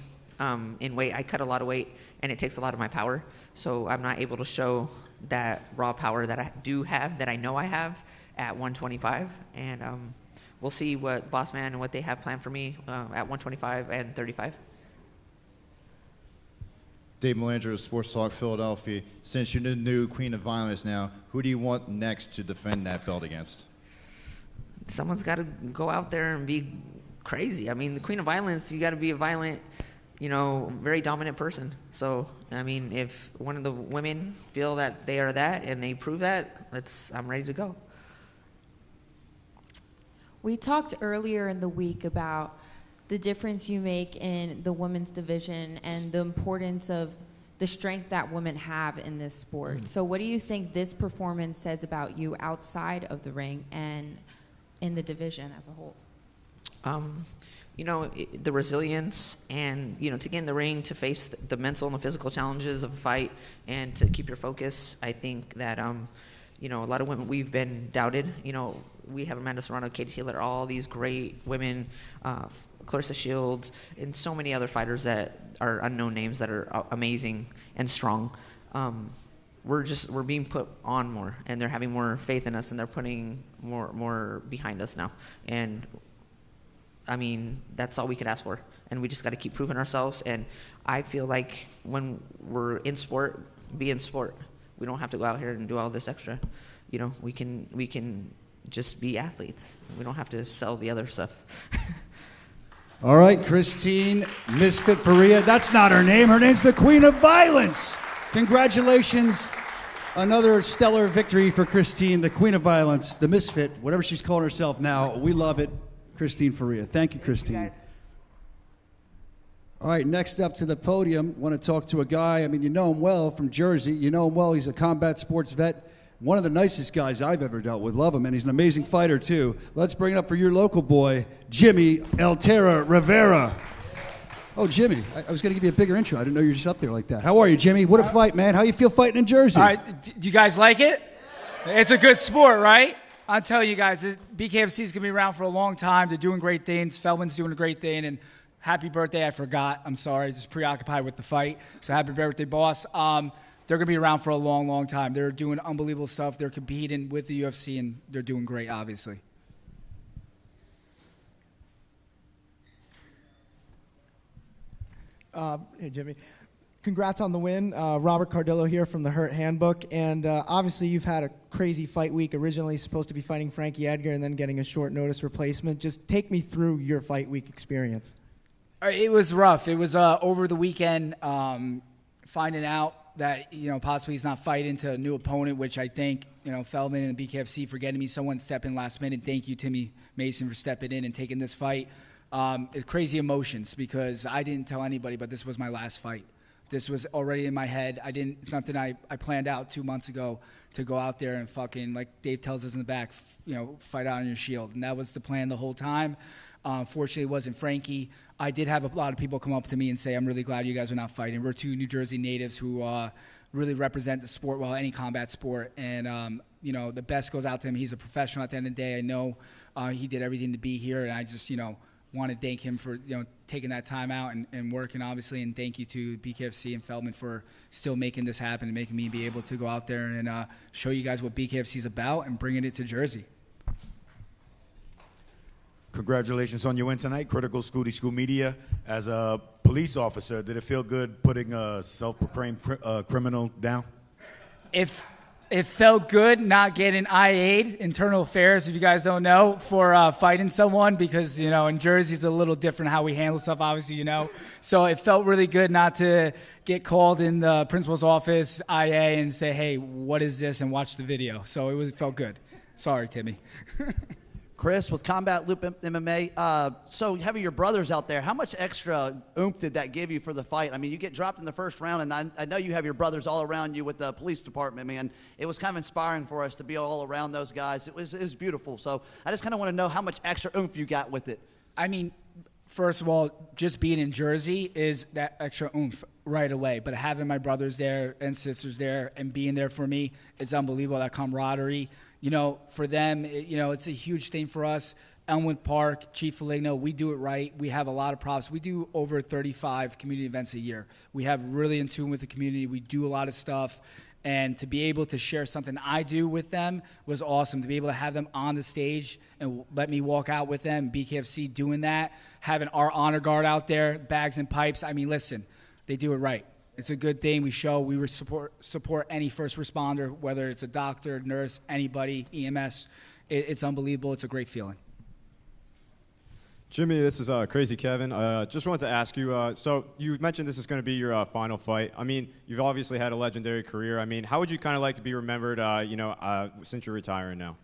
in weight. I cut a lot of weight, and it takes a lot of my power. So I'm not able to show that raw power that I do have, that I know I have, at 125. And we'll see what Boss Man and what they have planned for me at 125 and 35. Dave Melanger of Sports Talk Philadelphia. Since you're the new Queen of Violence now, who do you want next to defend that belt against? Someone's got to go out there and be crazy. I mean, the Queen of Violence, you got to be a violent, very dominant person. So, I mean, if one of the women feel that they are that and they prove that, I'm ready to go. We talked earlier in the week about the difference you make in the women's division and the importance of the strength that women have in this sport. So what do you think this performance says about you outside of the ring and in the division as a whole? The resilience and, to get in the ring, to face the mental and the physical challenges of a fight and to keep your focus. I think that, a lot of women, we've been doubted. We have Amanda Serrano, Katie Taylor, all these great women, Clarissa Shields, and so many other fighters that are unknown names that are amazing and strong. We're being put on more, and they're having more faith in us, and they're putting more behind us now. And I mean, that's all we could ask for, and we just got to keep proving ourselves. And I feel like when we're in sport, be in sport. We don't have to go out here and do all this extra. We can just be athletes. We don't have to sell the other stuff. All right, Christine, Misfit Faria. That's not her name. Her name's the Queen of Violence. Congratulations. Another stellar victory for Christine, the Queen of Violence, the Misfit, whatever she's calling herself now. We love it. Christine Faria. Thank you, Christine. Thank you, guys. All right, next up to the podium, want to talk to a guy, you know him well from Jersey. You know him well. He's a combat sports vet. One of the nicest guys I've ever dealt with. Love him, and he's an amazing fighter, too. Let's bring it up for your local boy, Jimmy El Terra Rivera. Oh, Jimmy, I was going to give you a bigger intro. I didn't know you were just up there like that. How are you, Jimmy? What a fight, man. How you feel fighting in Jersey? All right, do you guys like it? It's a good sport, right? I'll tell you guys, BKFC is going to be around for a long time. They're doing great things. Feldman's doing a great thing, and happy birthday. I forgot. I'm sorry. Just preoccupied with the fight. So happy birthday, boss. They're going to be around for a long, long time. They're doing unbelievable stuff. They're competing with the UFC, and they're doing great, obviously. Hey, Jimmy. Congrats on the win. Robert Cardillo here from the Hurt Handbook. And obviously you've had a crazy fight week. Originally supposed to be fighting Frankie Edgar and then getting a short notice replacement. Just take me through your fight week experience. It was rough. It was over the weekend finding out that, possibly he's not fighting to a new opponent, which I think, Feldman and the BKFC for getting me someone step in last minute. Thank you, Timmy Mason, for stepping in and taking this fight. It's crazy emotions because I didn't tell anybody, but this was my last fight. This was already in my head. It's nothing I planned out 2 months ago to go out there and fucking, like Dave tells us in the back, fight out on your shield. And that was the plan the whole time. Fortunately, it wasn't Frankie. I did have a lot of people come up to me and say, I'm really glad you guys are not fighting. We're two New Jersey natives who really represent the sport, well, any combat sport. And, the best goes out to him. He's a professional at the end of the day. I know he did everything to be here, and I just, want to thank him for taking that time out and working, obviously, and thank you to BKFC and Feldman for still making this happen and making me be able to go out there and show you guys what BKFC is about and bringing it to Jersey. Congratulations on your win tonight. Critical Scooty School Media. As a police officer, did it feel good putting a self-proclaimed criminal down? It felt good not getting IA'd, Internal Affairs, if you guys don't know, for fighting someone because, in Jersey it's a little different how we handle stuff, obviously, So it felt really good not to get called in the principal's office, IA, and say, hey, what is this, and watch the video. So it felt good. Sorry, Timmy. Chris, with Combat Loop MMA, so having your brothers out there, how much extra oomph did that give you for the fight? I mean, you get dropped in the first round, and I know you have your brothers all around you with the police department, man. It was kind of inspiring for us to be all around those guys. It was beautiful. So I just kind of want to know how much extra oomph you got with it. I mean, first of all, just being in Jersey is that extra oomph right away. But having my brothers there and sisters there and being there for me, it's unbelievable, that camaraderie. For them, it's a huge thing for us. Elmwood Park, Chief Foligno, we do it right. We have a lot of props. We do over 35 community events a year. We have really in tune with the community. We do a lot of stuff. And to be able to share something I do with them was awesome. To be able to have them on the stage and let me walk out with them, BKFC doing that, having our honor guard out there, bags and pipes. I mean, listen, they do it right. It's a good thing. We support any first responder, whether it's a doctor, nurse, anybody, EMS. It's unbelievable. It's a great feeling. Jimmy, this is Crazy Kevin. Just wanted to ask you, so you mentioned this is going to be your final fight. I mean, you've obviously had a legendary career. I mean, how would you kind of like to be remembered, since you're retiring now?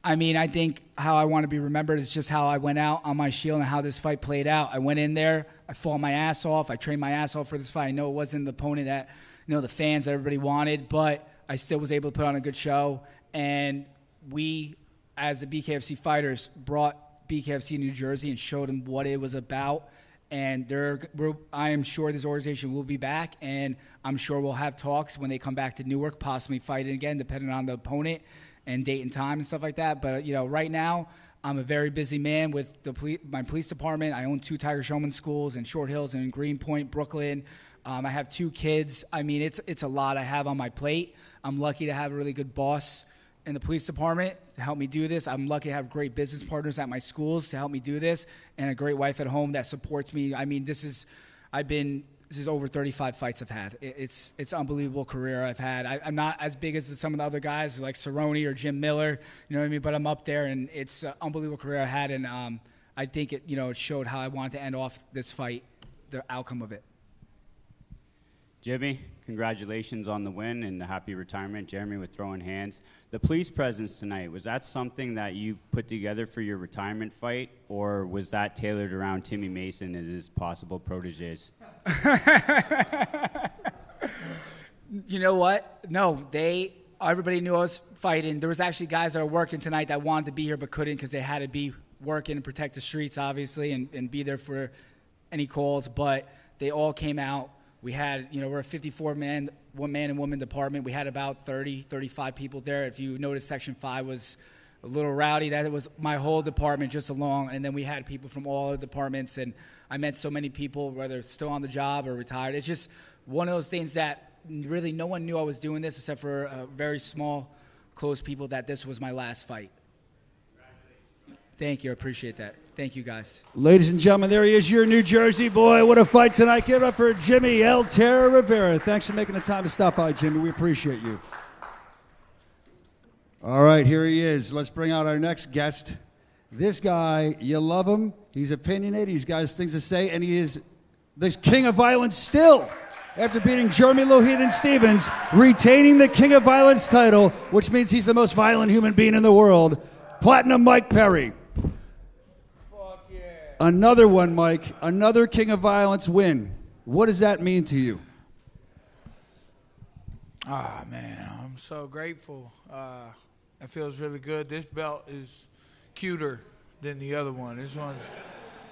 I mean, I think how I want to be remembered is just how I went out on my shield and how this fight played out. I went in there, I fought my ass off, I trained my ass off for this fight. I know it wasn't the opponent that, the fans, everybody wanted, but I still was able to put on a good show. And we, as the BKFC fighters, brought BKFC New Jersey and showed them what it was about. And I am sure this organization will be back, and I'm sure we'll have talks when they come back to Newark, possibly fighting again, depending on the opponent and date and time and stuff like that. But, right now, I'm a very busy man with my police department. I own 2 Tiger Showman schools in Short Hills and in Greenpoint, Brooklyn. I have 2 kids. I mean, it's a lot I have on my plate. I'm lucky to have a really good boss in the police department to help me do this. I'm lucky to have great business partners at my schools to help me do this, and a great wife at home that supports me. I mean, this is over 35 fights I've had. It's unbelievable career I've had. I'm not as big as some of the other guys like Cerrone or Jim Miller, you know what I mean? But I'm up there, and it's an unbelievable career I had, and I think it showed how I wanted to end off this fight, the outcome of it. Jimmy, congratulations on the win and the happy retirement. Jeremy with Throwing Hands. The police presence tonight, was that something that you put together for your retirement fight, or was that tailored around Timmy Mason and his possible proteges? You know what? No, they everybody knew I was fighting. There was actually guys that were working tonight that wanted to be here but couldn't because they had to be working and protect the streets, obviously, and be there for any calls. But they all came out. We had, we're a 54-man, one-man and woman department. We had about 30, 35 people there. If you notice, Section 5 was a little rowdy. That was my whole department just along. And then we had people from all the departments. And I met so many people, whether still on the job or retired. It's just one of those things that really no one knew I was doing this except for very small, close people, that this was my last fight. Thank you. I appreciate that. Thank you, guys. Ladies and gentlemen, there he is, your New Jersey boy. What a fight tonight. Give it up for Jimmy El Terra Rivera. Thanks for making the time to stop by, Jimmy. We appreciate you. All right, here he is. Let's bring out our next guest. This guy, you love him. He's opinionated. He's got his things to say, and he is the king of violence still. After beating Jeremy Loheathan Stevens, retaining the King of Violence title, which means he's the most violent human being in the world, Platinum Mike Perry. Another one, Mike. Another King of Violence win. What does that mean to you? Man, I'm so grateful. It feels really good. This belt is cuter than the other one. This one's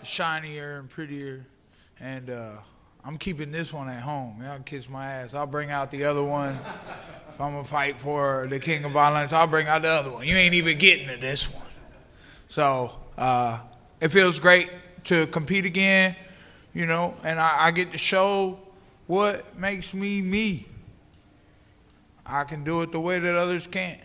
shinier and prettier. And I'm keeping this one at home. Y'all kiss my ass. I'll bring out the other one. If I'm going to fight for the King of Violence, I'll bring out the other one. You ain't even getting to this one. So, it feels great to compete again, and I get to show what makes me me. I can do it the way that others can't.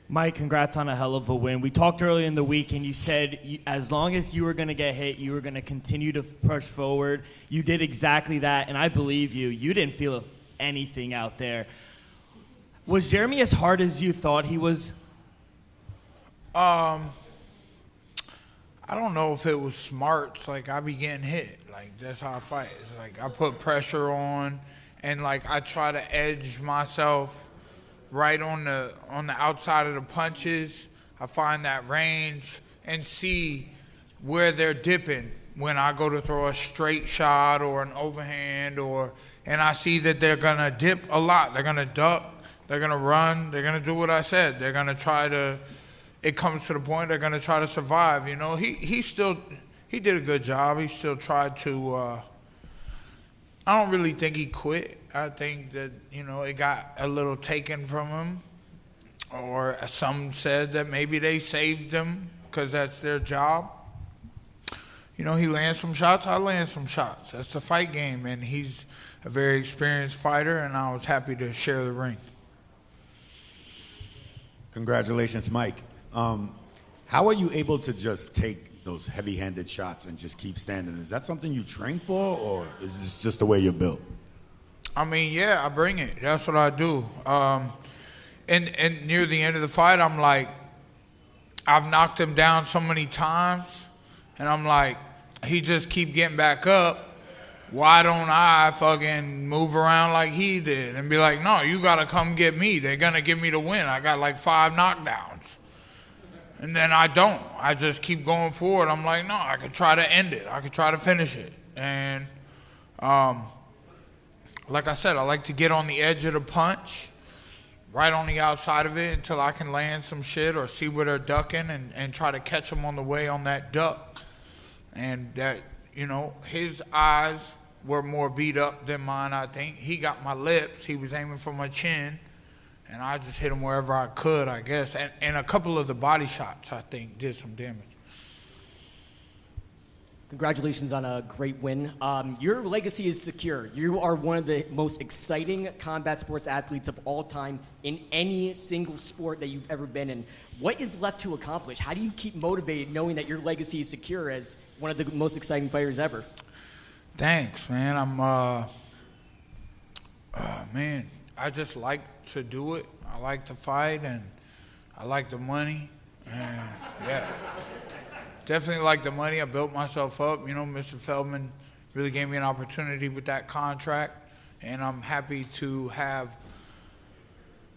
Mike, congrats on a hell of a win. We talked earlier in the week, and you said as long as you were going to get hit, you were going to continue to push forward. You did exactly that, and I believe you. You didn't feel anything out there. Was Jeremy as hard as you thought he was? I don't know if it was smarts. Like, I be getting hit. Like, that's how I fight. It's like I put pressure on, and like I try to edge myself right on the outside of the punches. I find that range and see where they're dipping when I go to throw a straight shot or an overhand, and I see that they're gonna dip a lot. They're gonna duck. They're gonna run. They're gonna do what I said. They're gonna try to. It comes to the point they're going to try to survive. He did a good job. He still tried to. I don't really think he quit. I think that it got a little taken from him, or some said that maybe they saved him because that's their job. He lands some shots. I land some shots. That's the fight game, and he's a very experienced fighter, and I was happy to share the ring. Congratulations, Mike. How are you able to just take those heavy-handed shots and just keep standing? Is that something you train for, or is this just the way you're built? I mean, yeah, I bring it. That's what I do. And near the end of the fight, I'm like, I've knocked him down so many times, and I'm like, he just keep getting back up. Why don't I fucking move around like he did and be like, no, you got to come get me. They're going to give me the win. I got like 5 knockdowns. And then I don't. I just keep going forward. I'm like, no, I could try to end it. I could try to finish it. And like I said, I like to get on the edge of the punch, right on the outside of it until I can land some shit or see where they're ducking and try to catch them on the way on that duck. And that, his eyes were more beat up than mine, I think. He got my lips. He was aiming for my chin. And I just hit him wherever I could, I guess. And a couple of the body shots, I think, did some damage. Congratulations on a great win. Your legacy is secure. You are one of the most exciting combat sports athletes of all time in any single sport that you've ever been in. What is left to accomplish? How do you keep motivated knowing that your legacy is secure as one of the most exciting fighters ever? Thanks, man. Man, I just like to do it. I like to fight, and I like the money. And yeah, definitely like the money. I built myself up. Mr. Feldman really gave me an opportunity with that contract, and I'm happy to have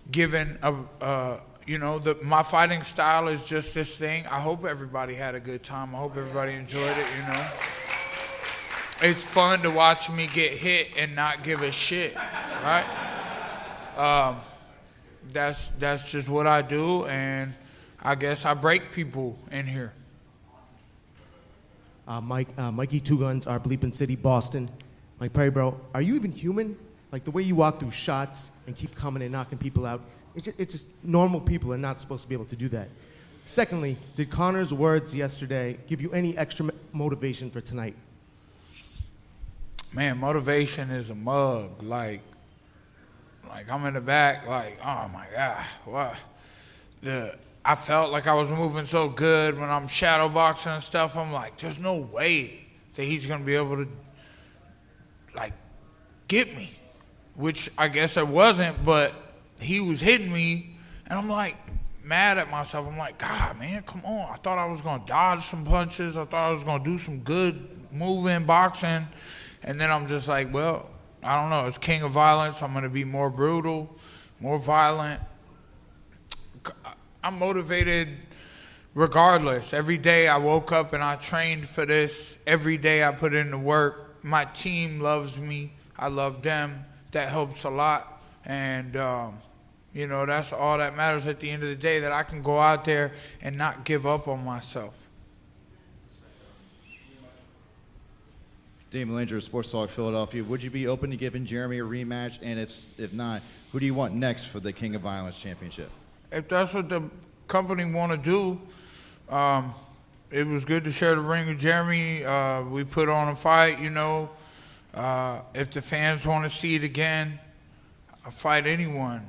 given my fighting style is just this thing. I hope everybody had a good time. I hope everybody enjoyed it. It's fun to watch me get hit and not give a shit, right? That's just what I do, and I guess I break people in here. Mikey Two Guns, our Bleeping City, Boston. Mike Perry, bro, are you even human? Like the way you walk through shots and keep coming and knocking people out, it's just normal people are not supposed to be able to do that. Secondly, did Conor's words yesterday give you any extra motivation for tonight? Man, motivation is a mug. Like I'm in the back, like, oh my God, what? I felt like I was moving so good when I'm shadow boxing and stuff. I'm like, there's no way that he's gonna be able to, like, get me. Which I guess it wasn't, but he was hitting me, and I'm like, mad at myself. I'm like, God, man, come on. I thought I was gonna dodge some punches. I thought I was gonna do some good moving boxing. And then I'm just like, well, I don't know. It's King of Violence. I'm gonna be more brutal, more violent. I'm motivated regardless. Every day I woke up and I trained for this. Every day I put in the work. My team loves me. I love them. That helps a lot. And, you know, that's all that matters at the end of the day, that I can go out there and not give up on myself. Dave Melanger, Sports Talk Philadelphia. Would you be open to giving Jeremy a rematch? And if not, who do you want next for the King of Violence Championship? If that's what the company want to do, it was good to share the ring with Jeremy. We put on a fight, you know. If the fans want to see it again, I'll fight anyone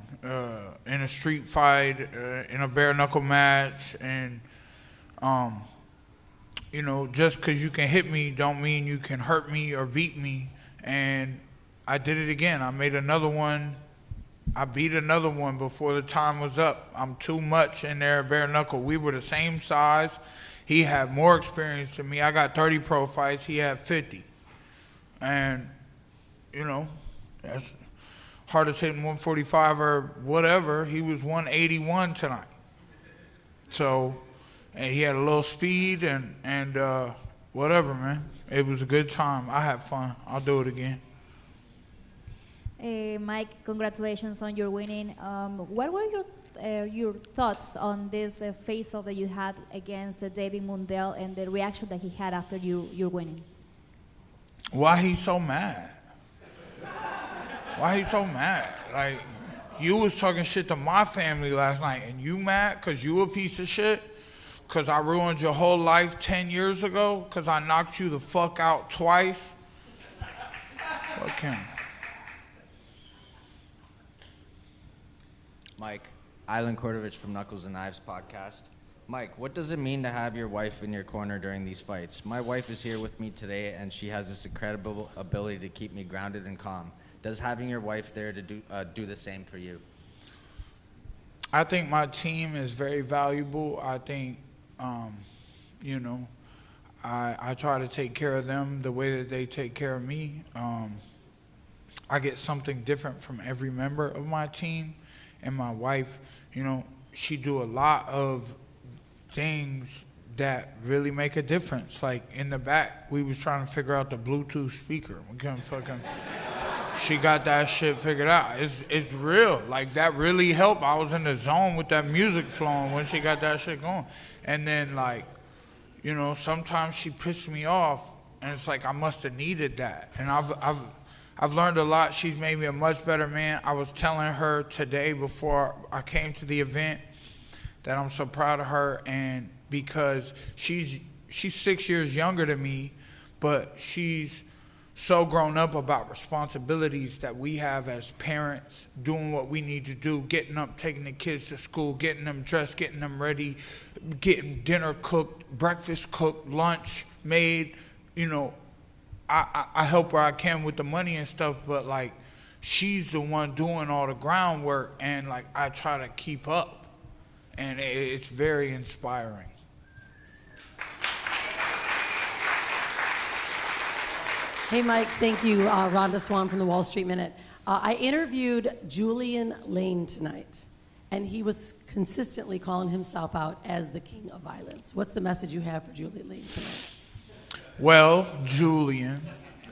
in a street fight, in a bare knuckle match, and you know, just because you can hit me don't mean you can hurt me or beat me. And I did it again. I made another one. I beat another one before the time was up. I'm too much in there, bare knuckle. We were the same size. He had more experience than me. I got 30 pro fights. He had 50. And, you know, that's hardest hitting 145 or whatever. He was 181 tonight. So, and he had a little speed and whatever, man. It was a good time. I had fun. I'll do it again. Mike, congratulations on your winning. What were your thoughts on this face-off that you had against David Mundell and the reaction that he had after your winning? Why he's so mad? Why he so mad? Like, you was talking shit to my family last night, and you mad because you a piece of shit? Because I ruined your whole life 10 years ago? Because I knocked you the fuck out twice? Fuck him. Mike, Island Kordovich from Knuckles and Knives podcast. Mike, what does it mean to have your wife in your corner during these fights? My wife is here with me today, and she has this incredible ability to keep me grounded and calm. Does having your wife there to do the same for you? I think my team is very valuable. I think, you know, I try to take care of them the way that they take care of me. I get something different from every member of my team. And my wife, you know, she do a lot of things that really make a difference. Like in the back, we was trying to figure out the Bluetooth speaker. We couldn't fucking, she got that shit figured out. It's real. Like that really helped. I was in the zone with that music flowing when she got that shit going. And then like, you know, sometimes she pissed me off and it's like I must have needed that. And I've learned a lot. She's made me a much better man. I was telling her today before I came to the event that I'm so proud of her, and because she's 6 years younger than me, but she's so grown up about responsibilities that we have as parents, doing what we need to do, getting up, taking the kids to school, getting them dressed, getting them ready, getting dinner cooked, breakfast cooked, lunch made, you know. I help where I can with the money and stuff, but like she's the one doing all the groundwork, and like I try to keep up, and it's very inspiring. Hey, Mike, thank you. Rhonda Swan from the Wall Street Minute. I interviewed Julian Lane tonight, and he was consistently calling himself out as the king of violence. What's the message you have for Julian Lane tonight? Well, Julian,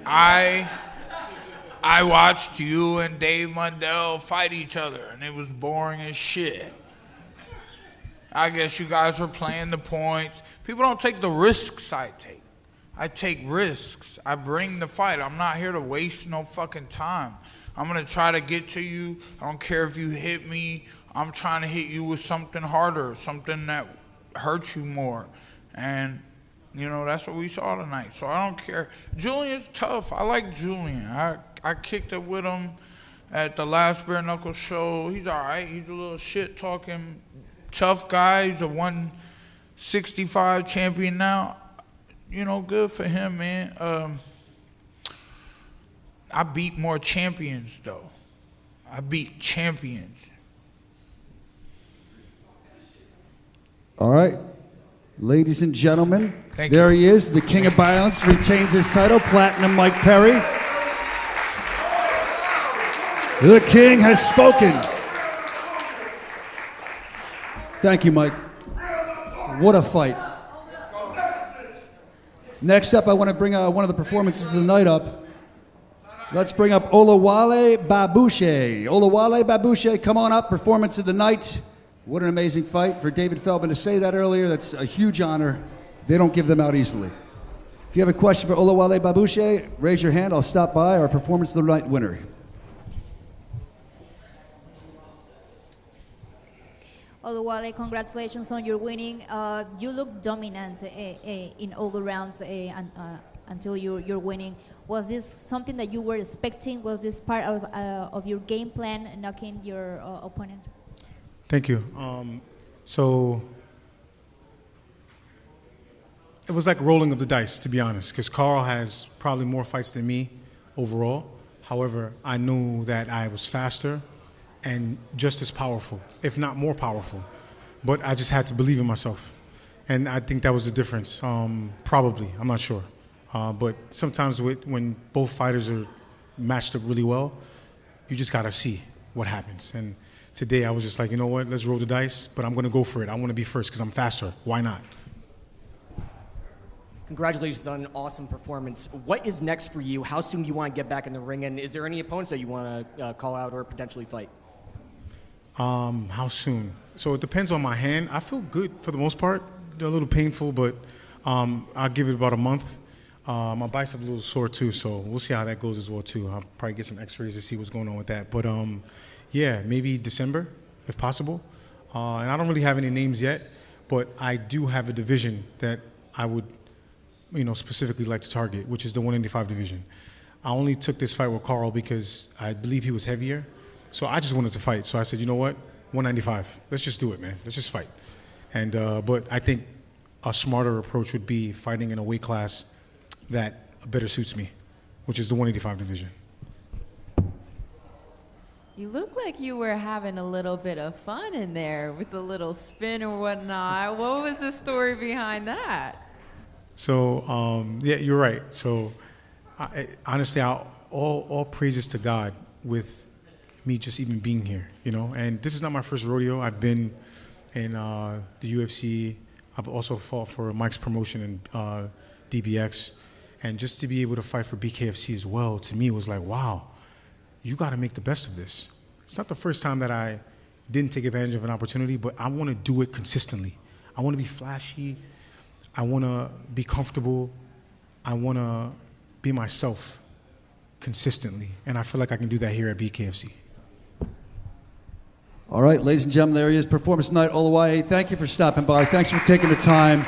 I I watched you and Dave Mundell fight each other, and it was boring as shit. I guess you guys were playing the points. People don't take the risks I take. I take risks. I bring the fight. I'm not here to waste no fucking time. I'm going to try to get to you. I don't care if you hit me. I'm trying to hit you with something harder, something that hurts you more. And, you know, that's what we saw tonight. So I don't care. Julian's tough. I like Julian. I kicked it with him at the last Bare Knuckle show. He's all right. He's a little shit-talking tough guy. He's a 165 champion now. You know, good for him, man. I beat more champions, though. I beat champions. All right. Ladies and gentlemen, Thank there you. he is. The King of Violence retains his title, Platinum Mike Perry. The King has spoken. Thank you, Mike. What a fight. Next up, I want to bring one of the performances of the night up. Let's bring up Olawale Babushe. Olawale Babushe, come on up. Performance of the night. What an amazing fight. For David Feldman to say that earlier, that's a huge honor. They don't give them out easily. If you have a question for Olawale Babushe, raise your hand. I'll stop by. Our performance of the night winner. Olawale, congratulations on your winning. You look dominant in all the rounds until you're winning. Was this something that you were expecting? Was this part of your game plan, knocking your opponent? Thank you. So it was like rolling of the dice, to be honest, because Carl has probably more fights than me overall. However, I knew that I was faster and just as powerful, if not more powerful. But I just had to believe in myself. And I think that was the difference, probably, I'm not sure. But sometimes when both fighters are matched up really well, you just gotta see what happens. And today I was just like, you know what, let's roll the dice, but I'm gonna go for it. I wanna be first because I'm faster, why not? Congratulations on an awesome performance. What is next for you? How soon do you want to get back in the ring? And is there any opponents that you want to call out or potentially fight? How soon? So it depends on my hand. I feel good for the most part. They're a little painful, but I'll give it about a month. My bicep a little sore too, so we'll see how that goes as well too. I'll probably get some x-rays to see what's going on with that. But yeah, maybe December, if possible. And I don't really have any names yet, but I do have a division that I would, specifically like to target, which is the 185 division. I only took this fight with KARL because I believe he was heavier. So I just wanted to fight. So I said, you know what? 195. Let's just do it, man. Let's just fight. And but I think a smarter approach would be fighting in a weight class that better suits me, which is the 185 division. You look like you were having a little bit of fun in there with the little spin or whatnot. What was the story behind that? So yeah, you're right. So honestly, all praises to God with me just even being here, And this is not my first rodeo. I've been in the UFC. I've also fought for Mike's promotion in DBX. And just to be able to fight for Bkfc as well, to me was like, wow, you got to make the best of this. It's not the first time that I didn't take advantage of an opportunity, but I want to do it consistently. I want to be flashy. I want to be comfortable. I want to be myself consistently. And I feel like I can do that here at Bkfc. All right, ladies and gentlemen, there he is. Performance Night, Olawale. Thank you for stopping by. Thanks for taking the time.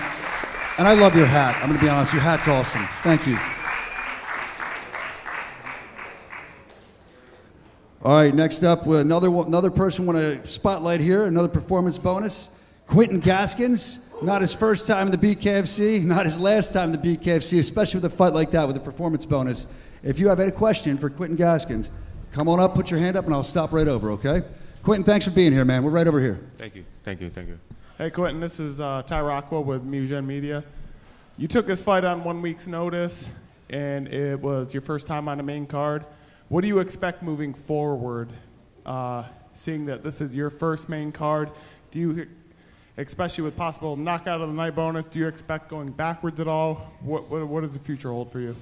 And I love your hat. I'm going to be honest, your hat's awesome. Thank you. All right, next up, another person want to spotlight here, another performance bonus. Quinton Gaskins, not his first time in the Bkfc, not his last time in the Bkfc, especially with a fight like that with a performance bonus. If you have any question for Quinton Gaskins, come on up, put your hand up, and I'll stop right over, okay? Quinton, thanks for being here, man. We're right over here. Thank you, thank you, thank you. Hey, Quinton, this is Ty Rockwell with Mugen Media. You took this fight on 1 week's notice, and it was your first time on the main card. What do you expect moving forward, seeing that this is your first main card? Do you, especially with possible knockout of the night bonus, do you expect going backwards at all? What does the future hold for you?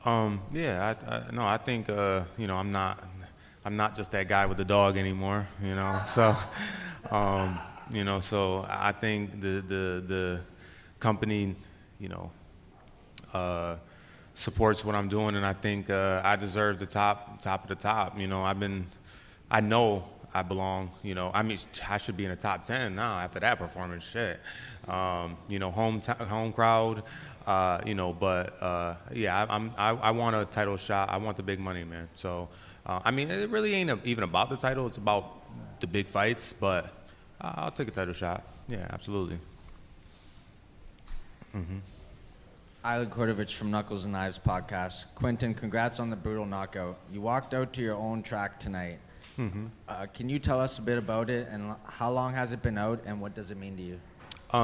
Yeah, no, I think you know, I'm not just that guy with the dog anymore, you know. So, you know, so I think the company, you know, supports what I'm doing, and I think I deserve the top of the top. You know, I know I belong. You know, I mean, I should be in the top 10 now after that performance. Shit, you know, home crowd. You know, but yeah, I want a title shot. I want the big money, man. So, I mean, it really ain't even about the title. It's about the big fights. But I'll take a title shot. Yeah, absolutely. Isla Kordovich from Knuckles and Knives podcast. Quinton, congrats on the brutal knockout. You walked out to your own track tonight. Can you tell us a bit about it, and how long has it been out, and what does it mean to you?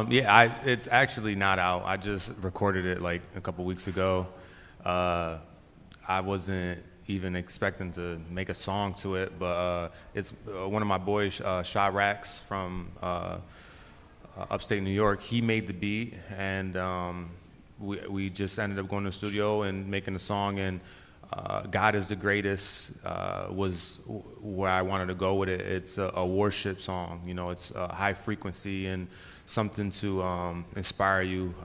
Yeah, it's actually not out. I just recorded it like a couple weeks ago. I wasn't even expecting to make a song to it, but it's one of my boys, Shot Rax from upstate New York. He made the beat, and we just ended up going to the studio and making a song, and God is the Greatest was where I wanted to go with it. It's a worship song, you know, it's high frequency and something to inspire you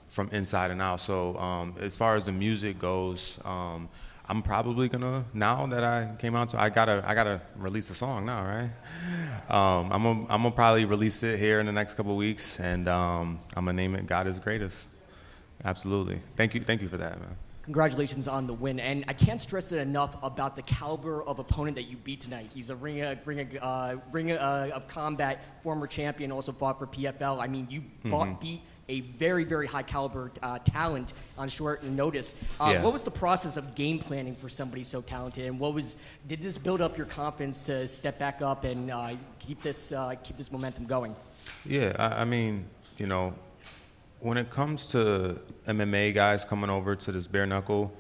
from inside and out. So as far as the music goes, I'm probably gonna, now that I came out to, I gotta release a song now, right? I'm gonna probably release it here in the next couple of weeks, and I'm gonna name it God is Greatest. Absolutely. Thank you for that, man. Congratulations on the win, and I can't stress it enough about the caliber of opponent that you beat tonight. He's a ring of combat former champion, also fought for PFL. I mean, you beat a very, very high caliber talent on short notice. Yeah. What was the process of game planning for somebody so talented, and did this build up your confidence to step back up and keep this momentum going? Yeah, I mean, you know, when it comes to MMA guys coming over to this bare knuckle,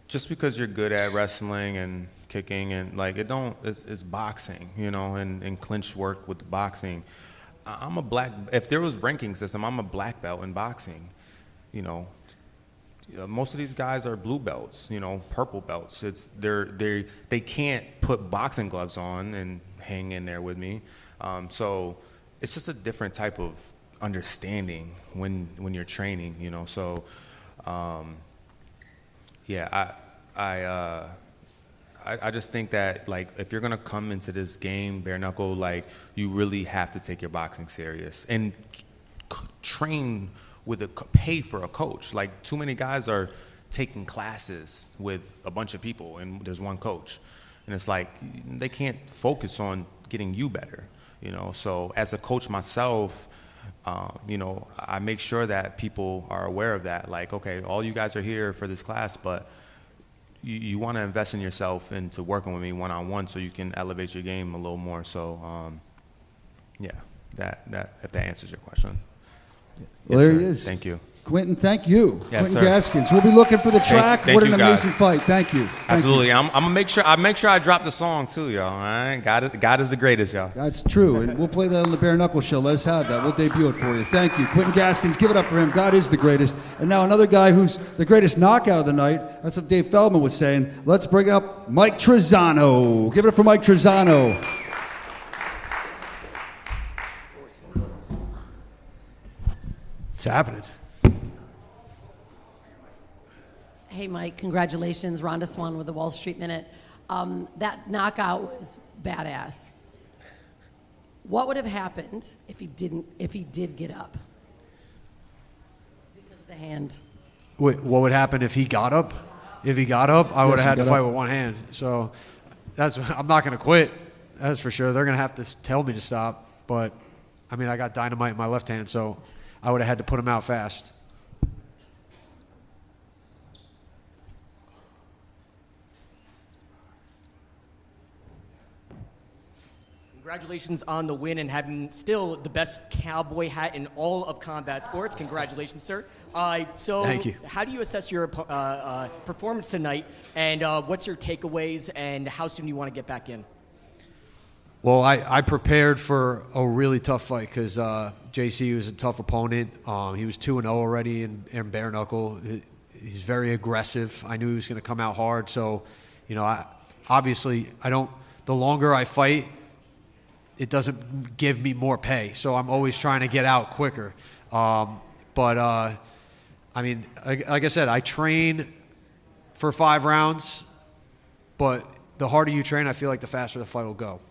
just because you're good at wrestling and kicking and like it's boxing, you know, and clinch work with the boxing. I'm a if there was ranking system, I'm a black belt in boxing, you know. Most of these guys are blue belts, you know, purple belts. They can't put boxing gloves on and hang in there with me. So it's just a different type of understanding when you're training, you know. So, yeah, I just think that like if you're gonna come into this game bare knuckle, like you really have to take your boxing serious and train with pay for a coach. Like too many guys are taking classes with a bunch of people and there's one coach, and it's like they can't focus on getting you better. You know, so as a coach myself, you know, I make sure that people are aware of that. Like, okay, all you guys are here for this class, but you want to invest in yourself into working with me one-on-one so you can elevate your game a little more. So, yeah, that if that answers your question. Well, Yes, there sir. he is. Thank you. Quinton, thank you. Yes, Quinton sir. Gaskins. We'll be looking for the track. Thank What an you, guys. amazing fight. Thank you. Thank Absolutely. you. I'm gonna make sure I drop the song too, y'all. All right. God is the greatest, y'all. That's true, and we'll play that on the Bare Knuckle Show. Let's have that. We'll debut it for you. Thank you. Quinton Gaskins, give it up for him. God is the greatest. And now another guy who's the greatest knockout of the night. That's what Dave Feldman was saying. Let's bring up Mike TRIZANO. Give it up for Mike TRIZANO. It's happening. Hey, Mike, congratulations. Rhonda Swan with the Wall Street Minute. That knockout was badass. What would have happened if he did get up? Because the hand. Wait, what would happen if he got up? If he got up, I would have had to fight with one hand. So I'm not going to quit. That's for sure. They're going to have to tell me to stop. But, I mean, I got dynamite in my left hand, so I would have had to put him out fast. Congratulations on the win and having still the best cowboy hat in all of combat sports. Congratulations, sir. So Thank you. How do you assess your performance tonight, and what's your takeaways, and how soon do you want to get back in? Well, I prepared for a really tough fight because JC was a tough opponent. He was 2-0 already in bare knuckle. He's very aggressive. I knew he was going to come out hard. So, you know, the longer I fight, it doesn't give me more pay. So I'm always trying to get out quicker. I mean, like I said, I train for 5 rounds, but the harder you train, I feel like the faster the fight will go.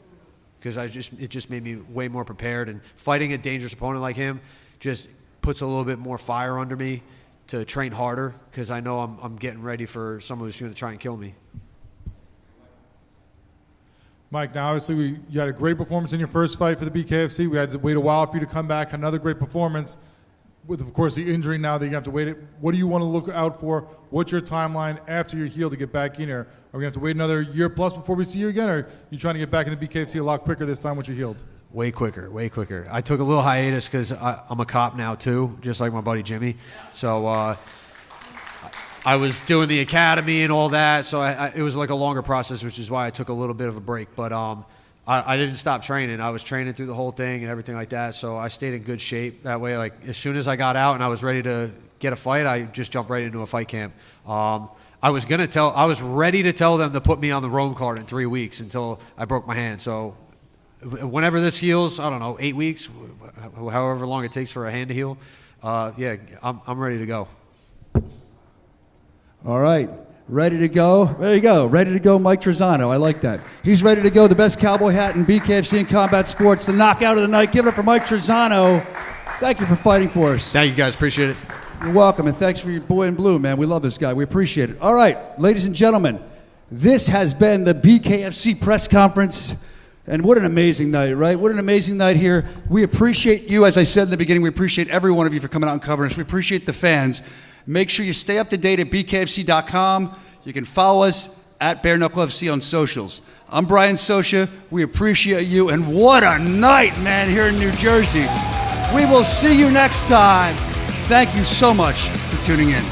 Because it just made me way more prepared, and fighting a dangerous opponent like him just puts a little bit more fire under me to train harder, because I know I'm getting ready for someone who's going to try and kill me. Mike, now obviously you had a great performance in your first fight for the BKFC. We had to wait a while for you to come back. Another great performance with, of course, the injury now that you have to wait. What do you want to look out for? What's your timeline after you're healed to get back in here? Are we going to have to wait another year plus before we see you again, or are you trying to get back in the BKFC a lot quicker this time once you're healed? Way quicker, way quicker. I took a little hiatus because I'm a cop now too, just like my buddy Jimmy. So I was doing the academy and all that, so it was like a longer process, which is why I took a little bit of a break. But I didn't stop training. I was training through the whole thing and everything like that, so I stayed in good shape. That way, like, as soon as I got out and I was ready to get a fight, I just jumped right into a fight camp. I was ready to tell them to put me on the Rome card in 3 weeks until I broke my hand. So whenever this heals, I don't know, 8 weeks, however long it takes for a hand to heal, yeah, I'm ready to go. All right. Ready to go? There you go. Ready to go, Mike TRIZANO. I like that. He's ready to go. The best cowboy hat in BKFC and combat sports. The knockout of the night. Give it up for Mike TRIZANO. Thank you for fighting for us. Thank you, guys. Appreciate it. You're welcome, and thanks for your boy in blue, man. We love this guy. We appreciate it. All right, ladies and gentlemen, this has been the BKFC press conference. And what an amazing night, right? What an amazing night here. We appreciate you. As I said in the beginning, we appreciate every one of you for coming out and covering us. We appreciate the fans. Make sure you stay up to date at bkfc.com. You can follow us at Bare Knuckle FC on socials. I'm Brian Sosha. We appreciate you. And what a night, man, here in New Jersey. We will see you next time. Thank you so much for tuning in.